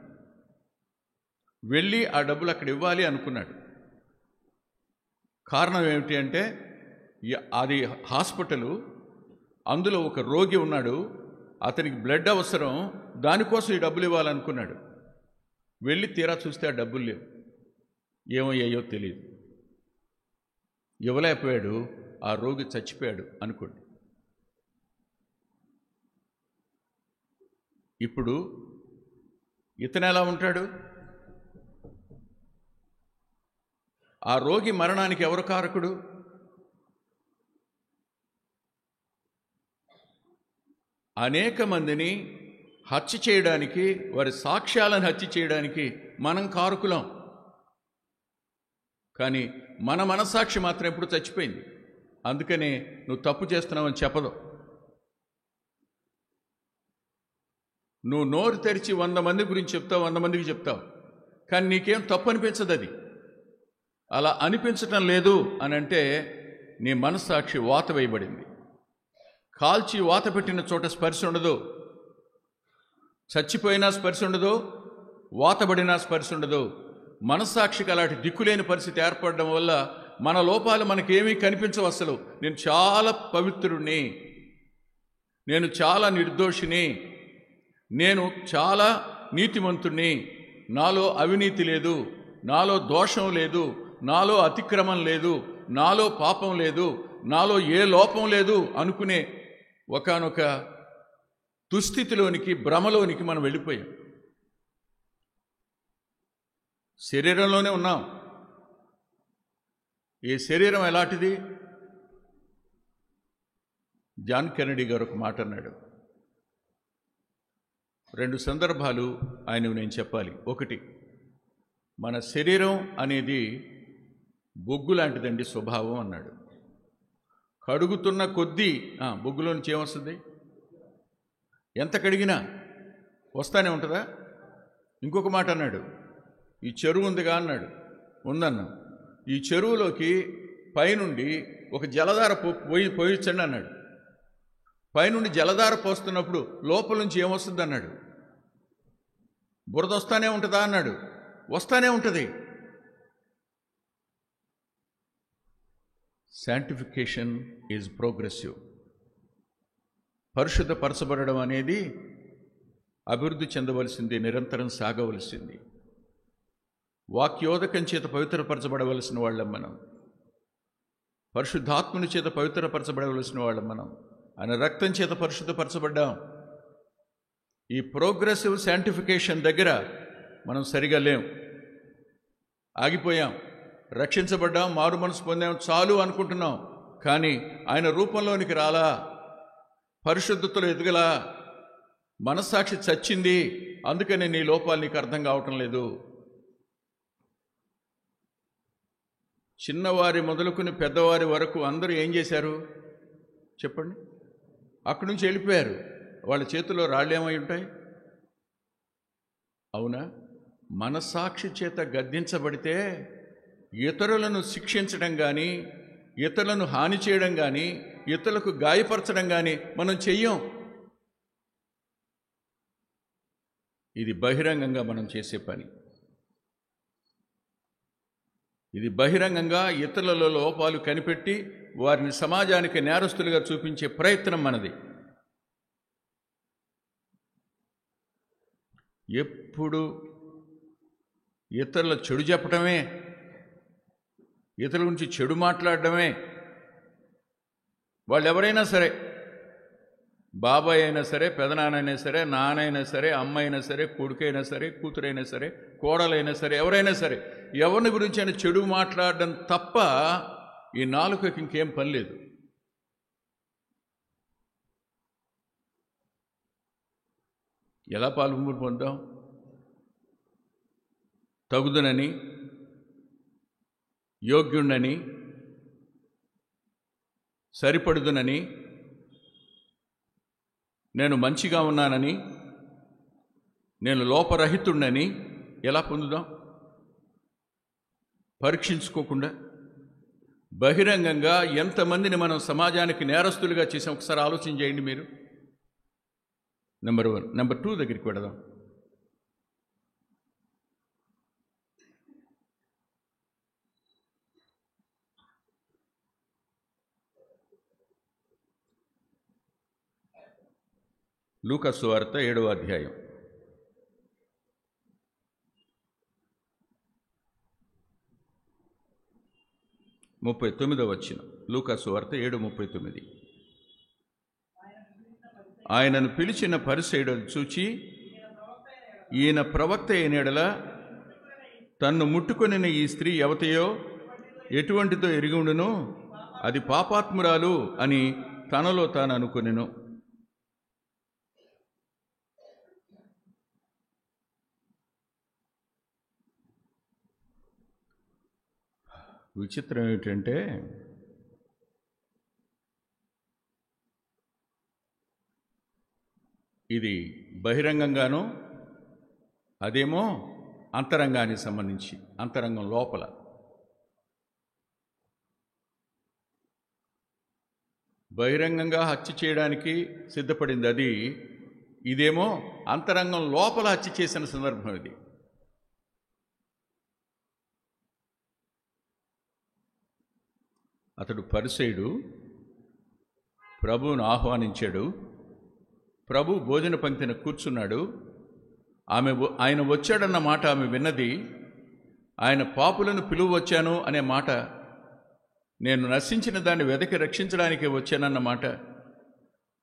వెళ్ళి ఆ డబ్బులు అక్కడ ఇవ్వాలి అనుకున్నాడు. కారణం ఏమిటి అంటే అది హాస్పిటలు, అందులో ఒక రోగి ఉన్నాడు, అతనికి బ్లడ్ అవసరం, దానికోసం ఈ డబ్బులు ఇవ్వాలనుకున్నాడు. వెళ్ళి తీరా చూస్తే ఆ డబ్బులు లేవు. ఏమయ్యాయో తెలియదు. ఇవ్వలేకపోయాడు, ఆ రోగి చచ్చిపోయాడు అనుకోండి. ఇప్పుడు ఇతను ఎలా ఉంటాడు? ఆ రోగి మరణానికి ఎవరు కారకుడు? అనేక మందిని హత్య చేయడానికి, వారి సాక్ష్యాలను హత్య చేయడానికి మనం కారకులం. కానీ మన మనస్సాక్షి మాత్రం ఎప్పుడు చచ్చిపోయింది. అందుకనే నువ్వు తప్పు చేస్తున్నావని చెప్పదు. నువ్వు నోరు తెరిచి 100 మంది గురించి చెప్తావు, 100 మందికి చెప్తావు, కానీ నీకేం తప్పు అనిపించదు. అది అలా అనిపించటం లేదు అని అంటే నీ మనస్సాక్షి వాత వేయబడింది. కాల్చి వాత పెట్టిన చోట స్పర్శ ఉండదు. చచ్చిపోయినా స్పర్శ ఉండదు, వాతబడినా స్పర్శ ఉండదు. మనస్సాక్షికి అలాంటి దిక్కులేని పరిస్థితి ఏర్పడడం వల్ల మన లోపాలు మనకేమీ కనిపించవు. అసలు నేను చాలా పవిత్రుడిని, నేను చాలా నిర్దోషిని, నేను చాలా నీతిమంతుణ్ణి, నాలో అవినీతి లేదు, నాలో దోషం లేదు, నాలో అతిక్రమం లేదు, నాలో పాపం లేదు, నాలో ఏ లోపం లేదు అనుకునే ఒకానొక దుస్థితిలోనికి, భ్రమలోనికి మనం వెళ్ళిపోయాం. శరీరంలోనే ఉన్నాం. ఈ శరీరం ఎలాంటిది? జాన్ కెనడీ గారు ఒక మాట అన్నాడు. 2 సందర్భాలు ఆయనకు నేను చెప్పాలి. ఒకటి, మన శరీరం అనేది బొగ్గు లాంటిదండి స్వభావం అన్నాడు. కడుగుతున్న కొద్దీ బొగ్గులో నుంచి ఏమొస్తుంది? ఎంత కడిగినా వస్తానే ఉంటుందా? ఇంకొక మాట అన్నాడు, ఈ చెరువు ఉందిగా అన్నాడు. ఉందన్నా. ఈ చెరువులోకి పైనుండి ఒక జలధార పోయించండి అన్నాడు. పైనుండి జలధార పోస్తున్నప్పుడు లోపల నుంచి ఏమొస్తుంది అన్నాడు. బురద వస్తానే ఉంటుందా అన్నాడు. వస్తానే ఉంటుంది. Sanctification is progressive. పరిశుద్ధపరచబడడం అనేది అభివృద్ధి చెందవలసింది, నిరంతరం సాగవలసింది. వాక్యోదకం చేత పవిత్రపరచబడవలసిన వాళ్ళం మనం. పరిశుద్ధాత్మని చేత పవిత్రపరచబడవలసిన వాళ్ళం మనం. ఆయన రక్తం చేత పరిశుద్ధపరచబడ్డాం. ఈ ప్రోగ్రెసివ్ శాంటిఫికేషన్ దగ్గర మనం సరిగా లేం, ఆగిపోయాం. రక్షించబడ్డాం, మారు మనసు పొందాం, చాలు అనుకుంటున్నాం. కానీ ఆయన రూపంలోనికి రాలా, పరిశుద్ధతలో ఎదగలా, మనస్సాక్షి చచ్చింది. అందుకనే నీ లోపాలు నీకు అర్థం కావటం లేదు. చిన్నవారి మొదలుకుని పెద్దవారి వరకు అందరూ ఏం చేశారు చెప్పండి? అక్కడి నుంచి వెళ్ళిపోయారు. వాళ్ళ చేతిలో రాళ్ళు ఏమై ఉంటాయి? అవునా? మనస్సాక్షి చేత గద్దించబడితే ఇతరులను శిక్షించడం కానీ, ఇతరులను హాని చేయడం కానీ, ఇతరులకు గాయపరచడం కానీ మనం చెయ్యం. ఇది బహిరంగంగా మనం చేసే పని. ఇది బహిరంగంగా ఇతరులలో లోపాలు కనిపెట్టి వారిని సమాజానికి నేరస్తులుగా చూపించే ప్రయత్నం మనది. ఎప్పుడు ఇతరుల చెడు చెప్పడమే, ఇతరుల గురించి చెడు మాట్లాడడమే. వాళ్ళు ఎవరైనా సరే, బాబాయ్ అయినా సరే, పెదనాన్నైనా సరే, నాన్నైనా సరే, అమ్మ అయినా సరే, కొడుకైనా సరే, కూతురైనా సరే, కోడలైనా సరే, ఎవరైనా సరే, ఎవరిని గురించి అయినా చెడు మాట్లాడడం తప్ప ఈ నాలుకకి ఇంకేం పని లేదు. ఎలా పాల్గొని పొందాం? తగుదనని యోగ్యుణ్ణని, సరిపడుదునని, నేను మంచిగా ఉన్నానని, నేను లోపరహితుణ్ణని ఎలా పొందుదాం? పరీక్షించుకోకుండా బహిరంగంగా ఎంతమందిని మనం సమాజానికి నేరస్తులుగా చేసాం ఒకసారి ఆలోచన చేయండి మీరు. నెంబర్ 1. నెంబర్ 2 దగ్గరికి వెళదాం. లూకా సువార్త 7వ అధ్యాయం 39వ వచనం. లూకా సువార్త 7:39. ఆయనను పిలిచిన పరిసయ్యుడు చూచి, ఈయన ప్రవక్త అయిన యెడల తన్ను ముట్టుకొనిన ఈ స్త్రీ ఎవతయో ఎటువంటిదో ఎరిగి ఉండును, అది పాపాత్మురాలు అని తనలో తాను అనుకొనెను. విచిత్రం ఏమిటంటే, ఇది బహిరంగంగానూ, అదేమో అంతరంగానికి సంబంధించి, అంతరంగం లోపల. బహిరంగంగా హత్య చేయడానికి సిద్ధపడింది అది, ఇదేమో అంతరంగం లోపల హత్య చేసిన సందర్భం ఇది. అతడు పరిసయ్యుడు, ప్రభువును ఆహ్వానించాడు. ప్రభు భోజన పంక్తిన కూర్చున్నాడు. ఆయన వచ్చాడన్న మాట ఆమె విన్నది. ఆయన పాపులను పిలువచ్చాను అనే మాట, నేను నశించిన దాన్ని వెదకి రక్షించడానికే వచ్చానన్న మాట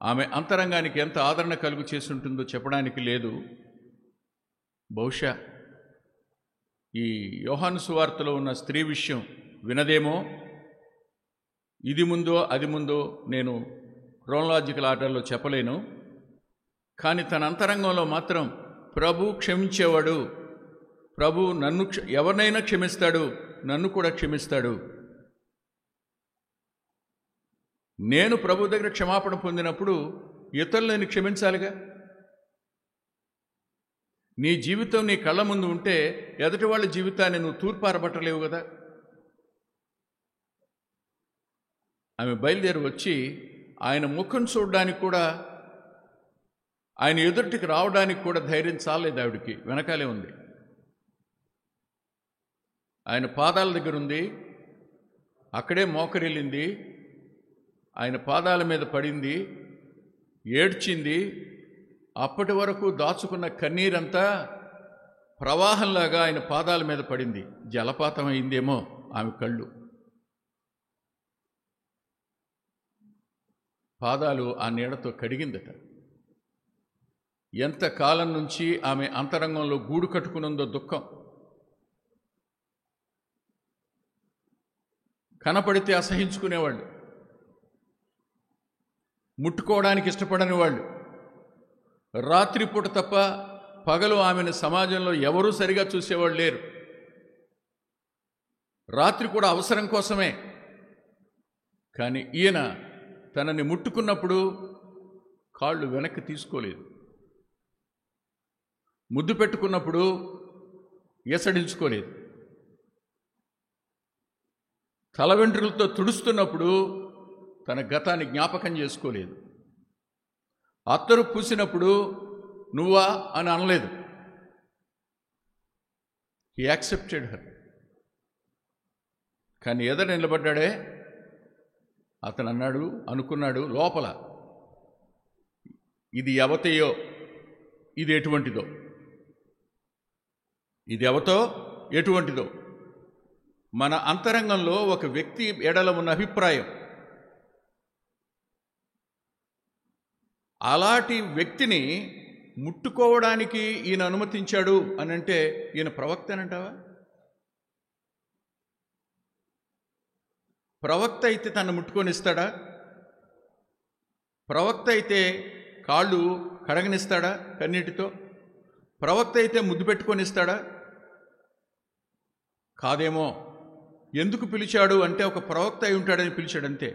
ఆమె అంతరంగానికి ఎంత ఆదరణ కలుగు చేసుంటుందో చెప్పడానికి లేదు. బహుశా ఈ యోహాను సువార్తలో ఉన్న స్త్రీ విషయం వినదేమో. ఇది ముందో అది ముందో నేను క్రోనలాజికల్ ఆర్డర్లో చెప్పలేను. కానీ తన అంతరంగంలో మాత్రం ప్రభు క్షమించేవాడు, ప్రభు నన్ను ఎవరినైనా క్షమిస్తాడు, నన్ను కూడా క్షమిస్తాడు. నేను ప్రభు దగ్గర క్షమాపణ పొందినప్పుడు ఇతరులను క్షమించాలిగా. నీ జీవితం నీ కళ్ళ ముందు ఉంటే ఎదుటి వాళ్ళ జీవితాన్ని నువ్వు తూర్పారబట్టలేవు కదా. ఆమె బయలుదేరి వచ్చి ఆయన ముఖం చూడడానికి కూడా, ఆయన ఎదుటికి రావడానికి కూడా ధైర్యం చాలేదు ఆవిడికి. వెనకాలే ఉంది. ఆయన పాదాల దగ్గర ఉంది, అక్కడే మోకరిల్లింది, ఆయన పాదాల మీద పడింది, ఏడ్చింది. అప్పటి వరకు దాచుకున్న కన్నీరంతా ప్రవాహంలాగా ఆయన పాదాల మీద పడింది. జలపాతం అయిందేమో ఆమె కళ్ళు. పాదాలు ఆ నీడతో కడిగిందట. ఎంత కాలం నుంచి ఆమె అంతరంగంలో గూడు కట్టుకునుందో దుఃఖం. కనపడితే అసహించుకునేవాళ్ళు, ముట్టుకోవడానికి ఇష్టపడని వాళ్ళు, రాత్రిపూట తప్ప పగలు ఆమెను సమాజంలో ఎవరూ సరిగా చూసేవాళ్ళు లేరు. రాత్రి కూడా అవసరం కోసమే. కానీ ఈయన తనని ముట్టుకున్నప్పుడు కాళ్ళు వెనక్కి తీసుకోలేదు, ముద్దు పెట్టుకున్నప్పుడు ఎసడించుకోలేదు, తల వెంట్రుకలతో తుడుస్తున్నప్పుడు తన గతాన్ని జ్ఞాపకం చేసుకోలేదు, అత్తరు పూసినప్పుడు నువ్వా అని అనలేదు. He accepted her. కానీ ఎదురు నిలబడ్డాడే అతను అనుకున్నాడు లోపల, ఇది ఎవతయో, ఇది ఎటువంటిదో, ఇది ఎవతో ఎటువంటిదో. మన అంతరంగంలో ఒక వ్యక్తి ఎడల ఉన్న అభిప్రాయం, అలాంటి వ్యక్తిని ముట్టుకోవడానికి ఈయన అనుమతించాడు అని అంటే ఈయన ప్రవక్తనంటావా? ప్రవక్త అయితే తను ముట్టుకొనిస్తాడా? ప్రవక్త అయితే కాళ్ళు కడగనిస్తాడా కన్నీటితో? ప్రవక్త అయితే ముద్దు పెట్టుకొనిస్తాడా? కాదేమో. ఎందుకు పిలిచాడు అంటే ఒక ప్రవక్త అయి ఉంటాడని పిలిచాడు అంతే.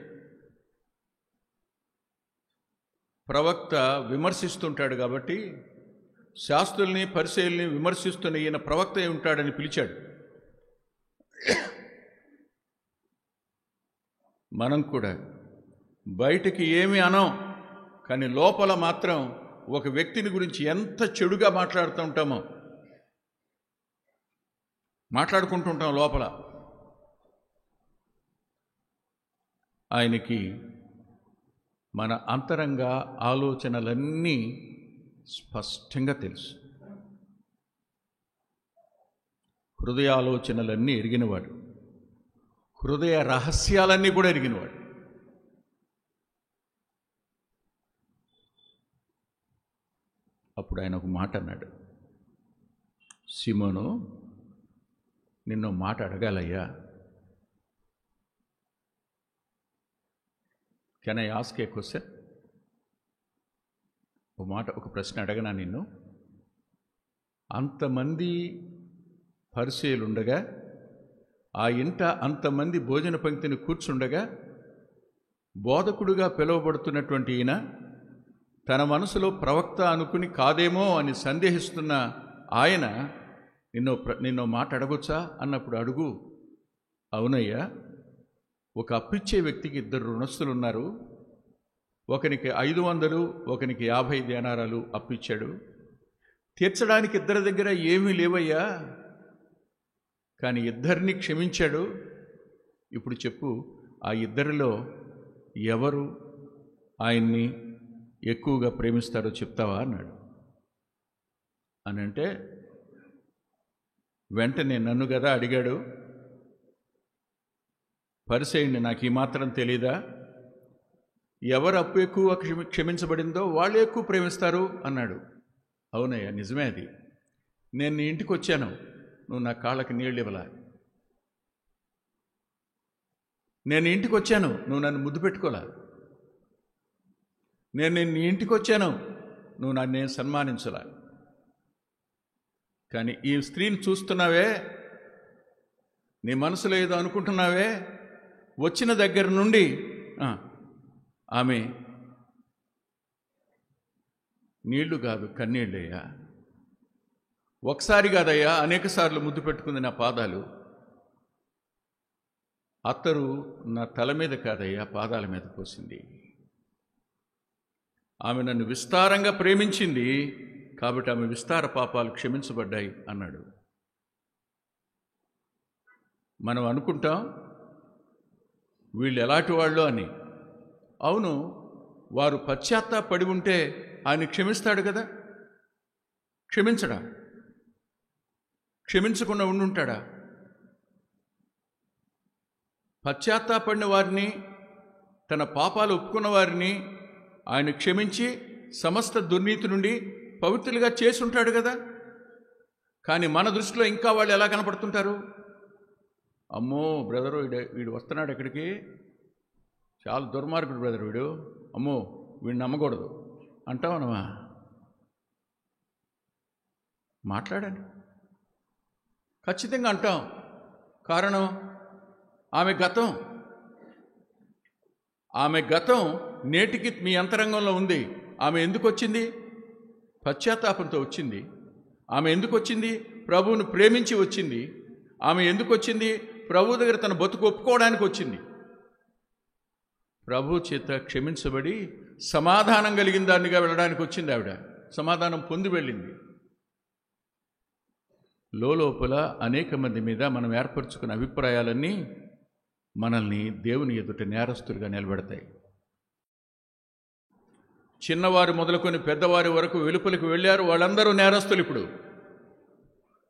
ప్రవక్త విమర్శిస్తుంటాడు కాబట్టి, శాస్త్రుల్ని పరిసయ్యుల్ని విమర్శిస్తున్న ఈయన ప్రవక్త అయి ఉంటాడని పిలిచాడు. మనం కూడా బయటికి ఏమీ అనం, కానీ లోపల మాత్రం ఒక వ్యక్తిని గురించి ఎంత చెడుగా మాట్లాడుకుంటుంటాం లోపల. ఆయనకి మన అంతరంగ ఆలోచనలన్నీ స్పష్టంగా తెలుసు. హృదయ ఆలోచనలన్నీ ఎరిగినవాడు, హృదయ రహస్యాలన్నీ కూడా ఎరిగినవాడు. అప్పుడు ఆయన ఒక మాట అన్నాడు, సీమోను, నిన్ను మాట అడగాలయ్యా. Can I ask a question? ఒక ప్రశ్న అడగనా నిన్ను? అంతమంది పరిసయ్యులుండగా, ఆ ఇంట అంతమంది భోజన పంక్తిని కూర్చుండగా, బోధకుడుగా పిలువబడుతున్నటువంటి ఈయన తన మనసులో ప్రవక్త అనుకుని కాదేమో అని సందేహిస్తున్న ఆయన నిన్నో మాట అడగొచ్చా అన్నప్పుడు, అడుగు. అవునయ్యా, ఒక అప్పిచ్చే వ్యక్తికి 2 రుణస్తులు ఉన్నారు. ఒకనికి 500, ఒకనికి 50 దేనారాలు అప్పిచ్చాడు. తీర్చడానికి ఇద్దరి దగ్గర ఏమీ లేవయ్యా, కానీ ఇద్దరిని క్షమించాడు. ఇప్పుడు చెప్పు, ఆ ఇద్దరిలో ఎవరు ఆయన్ని ఎక్కువగా ప్రేమిస్తారో చెప్తావా అన్నాడు. అని అంటే వెంటనే నన్ను కదా అడిగాడు, పరిసయ్యుడిని, నాకు ఈ మాత్రం తెలీదా? ఎవరు అప్పు ఎక్కువ క్షమించబడిందో వాళ్ళు ఎక్కువ ప్రేమిస్తారు అన్నాడు. అవునయ్యా, నిజమే అది. నేను నీ ఇంటికి వచ్చాను, నువ్వు నా కాళ్ళకి నీళ్ళు ఇవ్వలా. నేను ఇంటికి వచ్చాను, నువ్వు నన్ను ముద్దు పెట్టుకోలా. నేను నీ ఇంటికి వచ్చాను, నువ్వు నన్ను సన్మానించలా. కానీ ఈ స్త్రీని చూస్తున్నావే, నీ మనసులో ఏదో అనుకుంటున్నావే, వచ్చిన దగ్గర నుండి ఆమె నీళ్లు కాదు కన్నీళ్ళయ్యా. ఒకసారి కాదయ్యా, అనేక సార్లు ముద్దు పెట్టుకుంది నా పాదాలు. అత్తరు నా తల మీద కాదయ్యా, పాదాల మీద పోసింది. ఆమె నన్ను విస్తారంగా ప్రేమించింది కాబట్టి ఆమె విస్తార పాపాలు క్షమించబడ్డాయి అన్నాడు. మనం అనుకుంటాం వీళ్ళు ఎలాంటి వాళ్ళు అని. అవును, వారు పశ్చాత్తాపడి ఉంటే ఆయన క్షమిస్తాడు కదా. క్షమించడా? క్షమించకుండా ఉండుంటాడా? పశ్చాత్తాపడిన వారిని, తన పాపాలు ఒప్పుకున్న వారిని ఆయన క్షమించి సమస్త దుర్నీతి నుండి పవిత్రులుగా చేసి ఉంటాడు కదా. కానీ మన దృష్టిలో ఇంకా వాళ్ళు ఎలా కనపడుతుంటారు? అమ్మో బ్రదరు, వీడు వస్తున్నాడు ఎక్కడికి, చాలా దుర్మార్గుడు బ్రదర్ వీడు, అమ్మో వీడిని నమ్మకూడదు అంటావనమా? మాట్లాడండి, ఖచ్చితంగా అంటాం. కారణం ఆమె గతం నేటికి మీ అంతరంగంలో ఉంది. ఆమె ఎందుకు వచ్చింది? పశ్చాత్తాపంతో వచ్చింది. ఆమె ఎందుకు వచ్చింది? ప్రభువును ప్రేమించి వచ్చింది. ఆమె ఎందుకు వచ్చింది? ప్రభు దగ్గర తన బతుకు ఒప్పుకోవడానికి వచ్చింది. ప్రభు చేత క్షమించబడి సమాధానం కలిగిన దానిగా వెళ్ళడానికి వచ్చింది ఆవిడ. సమాధానం పొంది వెళ్ళింది. లోపల అనేక మంది మీద మనం ఏర్పరచుకున్న అభిప్రాయాలన్నీ మనల్ని దేవుని ఎదుట నేరస్తులుగా నిలబెడతాయి. చిన్నవారు మొదలుకొని పెద్దవారి వరకు వెలుపలికి వెళ్ళారు, వాళ్ళందరూ నేరస్తులు. ఇప్పుడు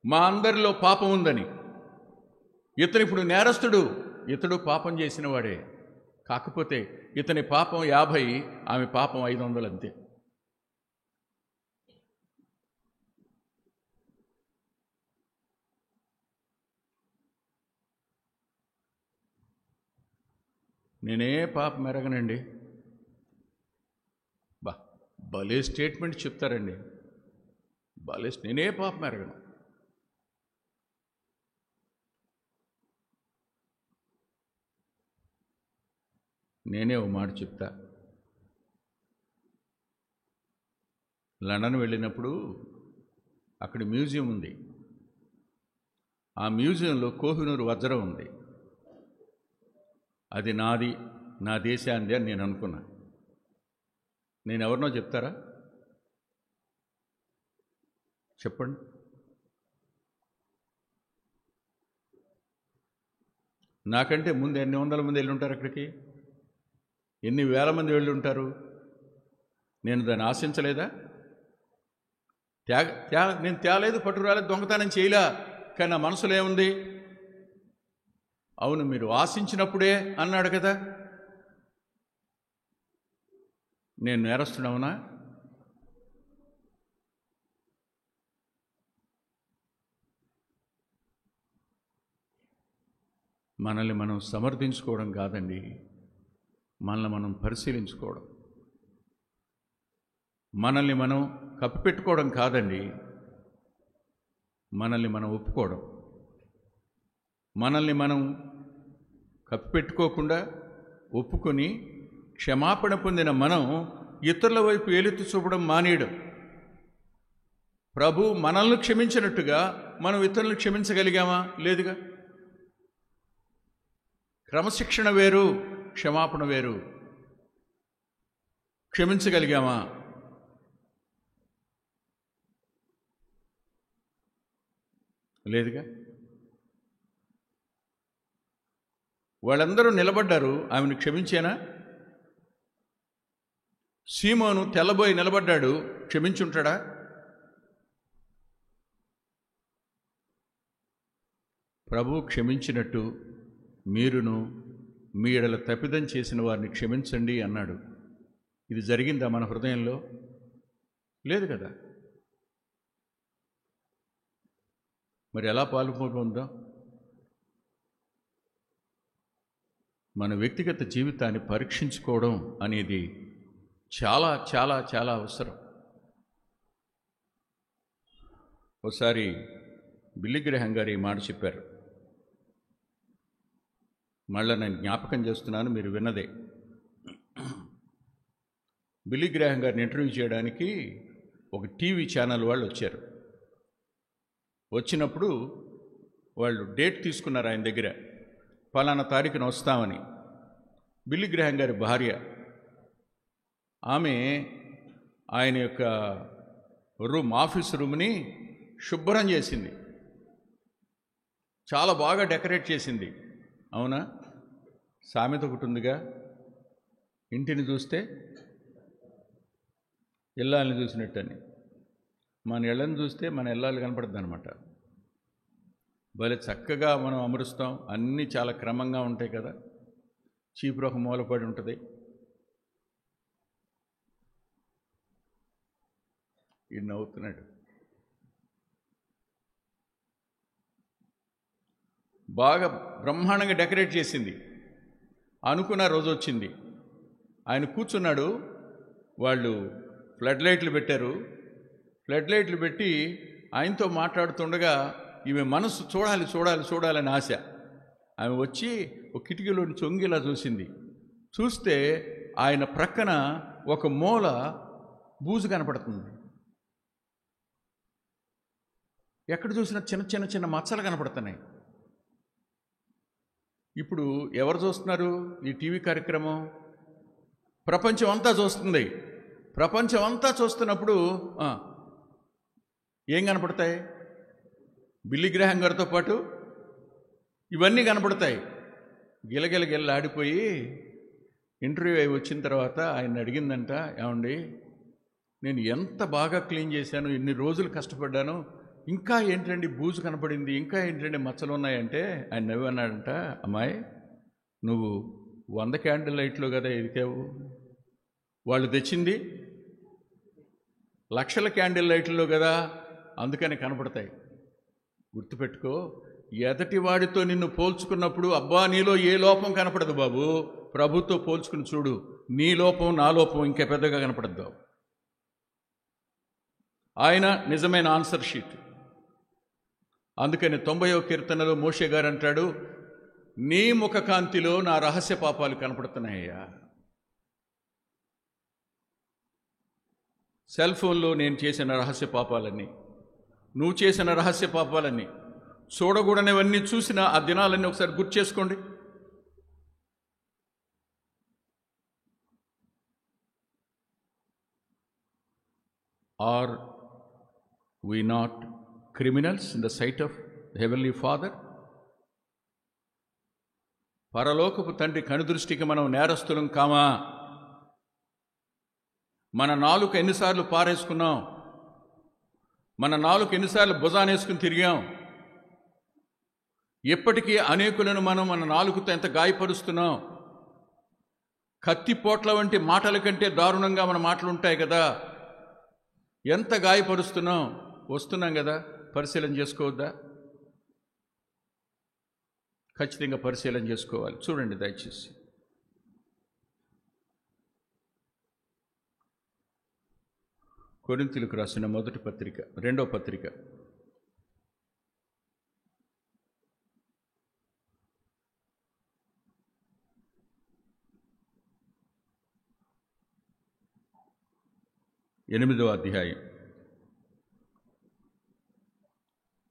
మా అందరిలో పాపం ఉందని ఇతను ఇప్పుడు నేరస్తుడు. ఇతడు పాపం చేసిన వాడే, కాకపోతే ఇతని పాపం 50, ఆమె పాపం 500 అంతే. నేనే పాపం ఎరగనండి. భలే స్టేట్మెంట్ చెప్తారండి. భలే, నేనే పాపం ఎరగను. నేనే ఓ మాట చెప్తా. లండన్ వెళ్ళినప్పుడు అక్కడ మ్యూజియం ఉంది. ఆ మ్యూజియంలో కోహినూరు వజ్రం ఉంది. అది నాది, నా దేశాంది అని నేను అనుకున్నా. నేను ఎవరినో చెప్తారా? చెప్పండి. నాకంటే ముందు ఎన్ని వందల మంది వెళ్ళి ఉంటారు అక్కడికి, ఎన్ని వేల మంది వెళ్ళి ఉంటారు. నేను దాన్ని ఆశించలేదా? నేను తేలేదు, పట్టుకురాలేదు, దొంగతనం చేయలా. కానీ నా మనసులో ఏముంది? అవును, మీరు ఆశించినప్పుడే అన్నాడు కదా. నేను నేరస్తున్నావునా? మనల్ని మనం సమర్థించుకోవడం కాదండి, మనల్ని మనం పరిశీలించుకోవడం. మనల్ని మనం కప్పిపెట్టుకోవడం కాదండి, మనల్ని మనం ఒప్పుకోవడం. మనల్ని మనం కప్పిపెట్టుకోకుండా ఒప్పుకొని క్షమాపణ పొందిన మనం ఇతరుల వైపు ఏలెత్తి చూపడం మానేయడం. ప్రభు మనల్ని క్షమించినట్టుగా మనం ఇతరులను క్షమించగలిగామా? లేదుగా. క్రమశిక్షణ వేరు, క్షమాపణ వేరు. క్షమించగలిగామా? లేదుగా. వాళ్ళందరూ నిలబడ్డారు, ఆమెను క్షమించేనా? సీమోను తెల్లబోయి నిలబడ్డాడు, క్షమించుంటాడా? ప్రభు క్షమించినట్టు మీరును మీ ఎడల తప్పిదం చేసిన వారిని క్షమించండి అన్నాడు. ఇది జరిగిందా మన హృదయంలో? లేదు కదా. మరి ఎలా పాల్పొందాం? మన వ్యక్తిగత జీవితాన్ని పరీక్షించుకోవడం అనేది చాలా చాలా చాలా అవసరం. ఒకసారి బిల్లీ గ్రాహం గారు ఈ మాట చెప్పారు. మళ్ళీ నేను జ్ఞాపకం చేస్తున్నాను, మీరు విన్నదే. బిల్లీ గ్రాహం గారిని ఇంటర్వ్యూ చేయడానికి ఒక టీవీ ఛానల్ వాళ్ళు వచ్చారు. వచ్చినప్పుడు వాళ్ళు డేట్ తీసుకున్నారు ఆయన దగ్గర, పలానా తారీఖున వస్తామని. బిల్లీ గ్రాహం గారి భార్య, ఆమె ఆయన యొక్క ఆఫీస్ రూమ్ని శుభ్రం చేసింది, చాలా బాగా డెకరేట్ చేసింది. అవునా? సామెత ఒకటి ఉందిగా, ఇంటిని చూస్తే ఇల్లాలని చూసినట్టని. మన ఇళ్ళని చూస్తే మన ఇల్లాలు కనపడుతుంది అనమాట. భలే చక్కగా మనం అమరుస్తాం, అన్నీ చాలా క్రమంగా ఉంటాయి కదా. చీపురు ఒక మూలపడి ఉంటుంది. ఈయన నవ్వుతున్నాడు. బాగా బ్రహ్మాండంగా డెకరేట్ చేసింది. అనుకున్న రోజు వచ్చింది, ఆయన కూర్చున్నాడు. వాళ్ళు ఫ్లడ్ లైట్లు పెట్టారు. ఫ్లడ్ లైట్లు పెట్టి ఆయనతో మాట్లాడుతుండగా ఈమె మనసు చూడాలి చూడాలి చూడాలని ఆశ. ఆమె వచ్చి ఒక కిటికీలోని చొంగిలా చూసింది. చూస్తే ఆయన ప్రక్కన ఒక మూల బూజు కనపడుతుంది. ఎక్కడ చూసినా చిన్న చిన్న చిన్న మచ్చలు కనపడుతున్నాయి. ఇప్పుడు ఎవరు చూస్తున్నారు ఈ టీవీ కార్యక్రమం? ప్రపంచం అంతా చూస్తుంది. ప్రపంచం అంతా చూస్తున్నప్పుడు ఏం కనపడతాయి? బిల్లీ గ్రాహం గారితో పాటు ఇవన్నీ కనపడతాయి. గిలగిలగిల్లాడిపోయి ఇంటర్వ్యూ అయి వచ్చిన తర్వాత ఆయన అడిగిందంట, ఏమండి నేను ఎంత బాగా క్లీన్ చేశాను, ఎన్ని రోజులు కష్టపడ్డాను, ఇంకా ఏంటండి బూజు కనపడింది, ఇంకా ఏంటండి మచ్చలు ఉన్నాయంటే ఆయన నవ్వి అన్నాడంట, అమ్మాయి నువ్వు 100 క్యాండిల్ లైట్లు కదా ఎదికావు, వాళ్ళు తెచ్చింది లక్షల క్యాండిల్ లైట్లలో కదా, అందుకని కనపడతాయి. గుర్తుపెట్టుకో, ఎదటివాడితో నిన్ను పోల్చుకున్నప్పుడు అబ్బా నీలో ఏ లోపం కనపడదు బాబు, ప్రభుతో పోల్చుకుని చూడు, నీ లోపం నా లోపం ఇంకా పెద్దగా కనపడద్దు. ఆయన నిజమైన ఆన్సర్ షీట్. అందుకని 90వ కీర్తనలో మోషే గారు అంటాడు, నీ ముఖ కాంతిలో నా రహస్య పాపాలు కనపడుతున్నాయ్యా. సెల్ ఫోన్లో నేను చేసిన రహస్య పాపాలన్నీ, నువ్వు చేసిన రహస్య పాపాలన్నీ, చూడకూడనివన్నీ చూసిన ఆ దినాలన్నీ ఒకసారి గుర్తు చేసుకోండి. Are we not criminals in the sight of the heavenly Father? పరలోకపు తండ్రి కనుదృష్టికి మనం నేరస్తులం కామా? మన నాలుక ఎన్నిసార్లు పారేసుకున్నాం? మన నాలుక ఎన్నిసార్లు భుజానేసుకుని తిరిగాం? ఎప్పటికీ అనేకులను మనం మన నాలుకతో ఎంత గాయపరుస్తున్నాం? కత్తిపోట్ల వంటి మాటల కంటే దారుణంగా మన మాటలు ఉంటాయి కదా. ఎంత గాయపరుస్తున్నాం? వస్తున్నాం కదా, పరిశీలన చేసుకోవద్దా? ఖచ్చితంగా పరిశీలన చేసుకోవాలి. చూడండి దయచేసి. కొరింథీయులకు రాసిన మొదటి పత్రిక, 2వ పత్రిక, 8వ అధ్యాయం,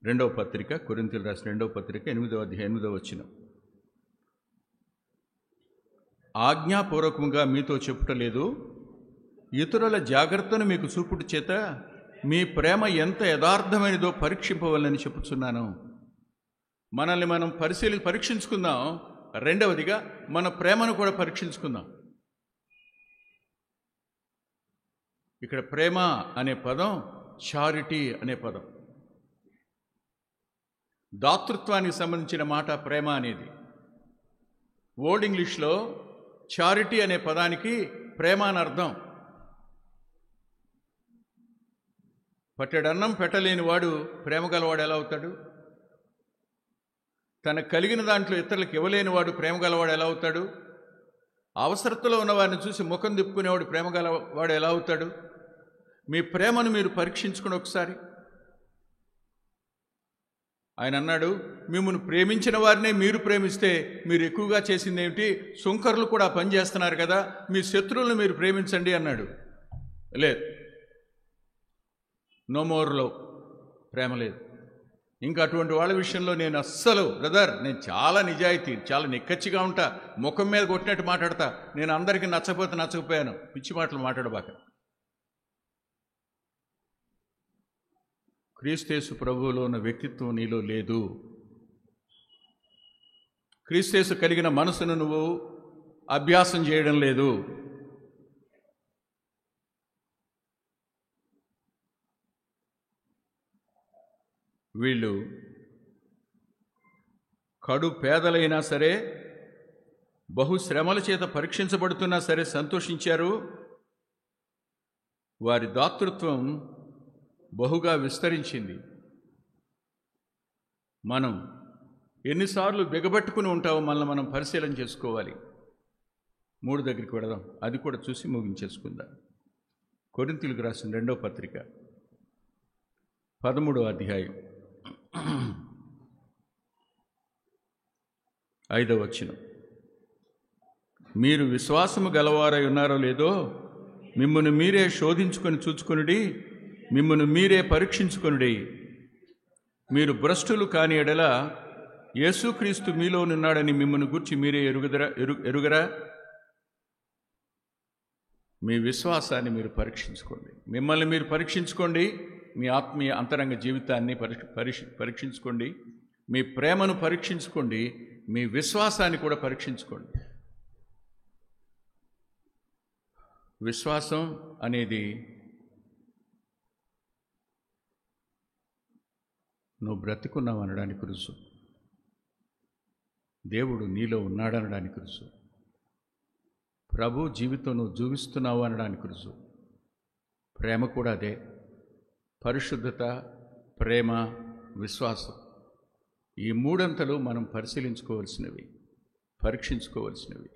2వ పత్రిక, కొరింథీయులకు రాసిన 2వ పత్రిక, 8వ అధ్యాయం, 8వ వచనం. ఆజ్ఞాపూర్వకంగా మీతో చెప్పుటలేదు, ఇతరుల జాగ్రత్తను మీకు చూపుట చేత మీ ప్రేమ ఎంత యథార్థమైనదో పరీక్షింపవలని చెప్పుచున్నాను. మనల్ని మనం పరీక్షించుకుందాం. రెండవదిగా మన ప్రేమను కూడా పరీక్షించుకుందాం. ఇక్కడ ప్రేమ అనే పదం చారిటీ అనే పదం. దాతృత్వానికి సంబంధించిన మాట ప్రేమ అనేది. ఓల్డ్ ఇంగ్లీష్లో చారిటీ అనే పదానికి ప్రేమ అని అర్థం. పట్టెడన్నం పెట్టలేని వాడు ప్రేమ గలవాడు ఎలా అవుతాడు? తనకు కలిగిన దాంట్లో ఇతరులకు ఇవ్వలేని వాడు ప్రేమ గలవాడు ఎలా అవుతాడు? అవసరతలో ఉన్న వారిని చూసి ముఖం తిప్పుకునేవాడు ప్రేమ గలవాడు ఎలా అవుతాడు? మీ ప్రేమను మీరు పరీక్షించుకుని ఒకసారి. ఆయన అన్నాడు, మిమ్మల్ని ప్రేమించిన వారినే మీరు ప్రేమిస్తే మీరు ఎక్కువగా చేసింది ఏమిటి? సుంకర్లు కూడా పని చేస్తున్నారు కదా, మీ శత్రువులను మీరు ప్రేమించండి అన్నాడు. లేదు, నో మోర్ లవ్, ప్రేమ లేదు. ఇంకా అటువంటి వాళ్ళ విషయంలో నేను అస్సలు, బ్రదర్, నేను చాలా నిజాయితీ, చాలా నిక్కచ్చిగా ఉంటా, ముఖం మీద కొట్టినట్టు మాట్లాడతా. నేను అందరికీ నచ్చకపోతే నచ్చకపోయాను, పిచ్చి మాటలు మాట్లాడబాక. క్రీస్తేసు ప్రభువులో ఉన్న వ్యక్తిత్వం నీలో లేదు. క్రీస్తేసు కలిగిన మనసును నువ్వు అభ్యాసం చేయడం లేదు. వీళ్ళు కడు పేదలైనా సరే, బహుశ్రమల చేత పరీక్షించబడుతున్నా సరే సంతోషించారు. వారి దాతృత్వం బహుగా విస్తరించింది. మనం ఎన్నిసార్లు బిగబట్టుకుని ఉంటావో మనల్ని మనం పరిశీలన చేసుకోవాలి. 3 దగ్గరికి వెళదాం, అది కూడా చూసి ముగించేసుకుందాం. కొరింథీయులకు రాసిన 2వ పత్రిక, 13వ అధ్యాయం, 5వ వచనం. మీరు విశ్వాసము గలవారై ఉన్నారో లేదో మిమ్మును మీరే శోధించుకొని చూచుకొనుడి, మిమ్మును మీరే పరీక్షించుకొనుడి. మీరు భ్రష్టులు కాని ఎడల యేసుక్రీస్తు మీలోనున్నాడని మిమ్మును గూర్చి మీరే ఎరుగరా? మీ విశ్వాసాన్ని మీరు పరీక్షించుకోండి. మిమ్మల్ని మీరు పరీక్షించుకోండి. మీ ఆత్మీయ అంతరంగ జీవితాన్ని పరీక్షించుకోండి. మీ ప్రేమను పరీక్షించుకోండి. మీ విశ్వాసాన్ని కూడా పరీక్షించుకోండి. విశ్వాసం అనేది నువ్వు బ్రతికున్నావు అనడానికి రుజువు. దేవుడు నీలో ఉన్నాడనడానికి రుజువు. ప్రభు జీవితం నువ్వు జీవిస్తున్నావు అనడానికి రుజువు. ప్రేమ కూడా అదే. పరిశుద్ధత, ప్రేమ, విశ్వాసం, ఈ మూడంతలు మనం పరిశీలించుకోవాల్సినవి, పరీక్షించుకోవాల్సినవి.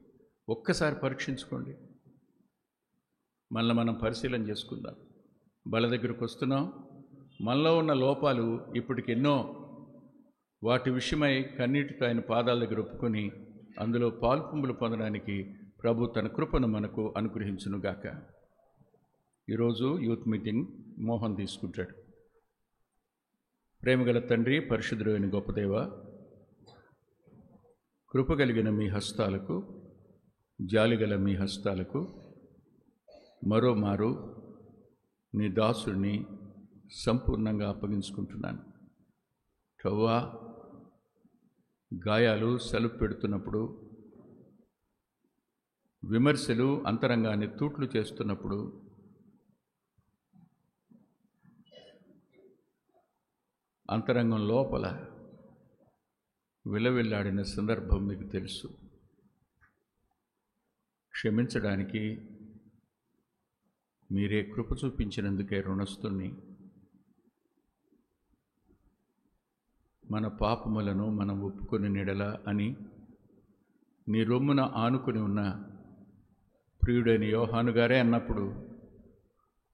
ఒక్కసారి పరీక్షించుకోండి. మళ్ళీ మనం పరిశీలన చేసుకుందాం. బల దగ్గరకు వస్తున్నాం. మనలో ఉన్న లోపాలు ఇప్పటికి ఎన్నో వాటి విషయమై కన్నీటితో ఆయన పాదాల దగ్గర ఒప్పుకొని అందులో పాల్పొంపులు పొందడానికి ప్రభు తన కృపను మనకు అనుగ్రహించునుగాక. ఈరోజు యూత్ మీటింగ్ మోహన్ తీసుకుంటాడు. ప్రేమగల తండ్రి, పరిశుద్ధుడైన గొప్ప దేవ, కృపగలిగిన మీ హస్తాలకు, జాలిగల మీ హస్తాలకు మరోమారు నీ దాసుడిని సంపూర్ణంగా అప్పగించుకుంటున్నాను. ప్రభువా, గాయాలు సలుపు పెడుతున్నప్పుడు, విమర్శలు అంతరంగాన్ని తూట్లు చేస్తున్నప్పుడు, అంతరంగం లోపల విలవిల్లాడిన సందర్భం మీకు తెలుసు. క్షమించడానికి మీరే కృప చూపించినందుకే రుణస్తుని. మన పాపములను మనం ఒప్పుకొని నెడల అని నీ రొమ్మున ఆనుకుని ఉన్న ప్రియుడైన యోహాను గారే అన్నప్పుడు,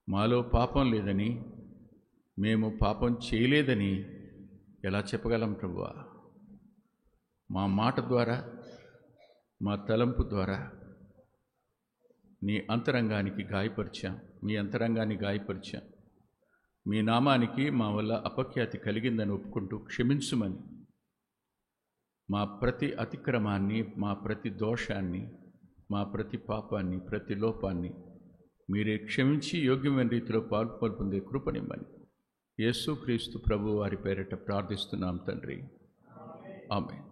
మాలో పాపం లేదని, మేము పాపం చేయలేదని ఎలా చెప్పగలం ప్రభువా? మా మాట ద్వారా, మా తలంపు ద్వారా నీ అంతరంగానికి గాయపరిచాం, మీ అంతరంగాన్ని గాయపరిచాం. మీ నామానికి మా వల్ల అపఖ్యాతి కలిగిందని ఒప్పుకుంటూ క్షమించుమని, మా ప్రతి అతిక్రమాన్ని, మా ప్రతి దోషాన్ని, మా ప్రతి పాపాన్ని, ప్రతి లోపాన్ని మీరే క్షమించి యోగ్యమైన రీతిలో పాల్పొందే కృపనిమ్మని యేసుక్రీస్తు ప్రభు వారి పేరిట ప్రార్థిస్తున్నాం తండ్రి. ఆమేన్.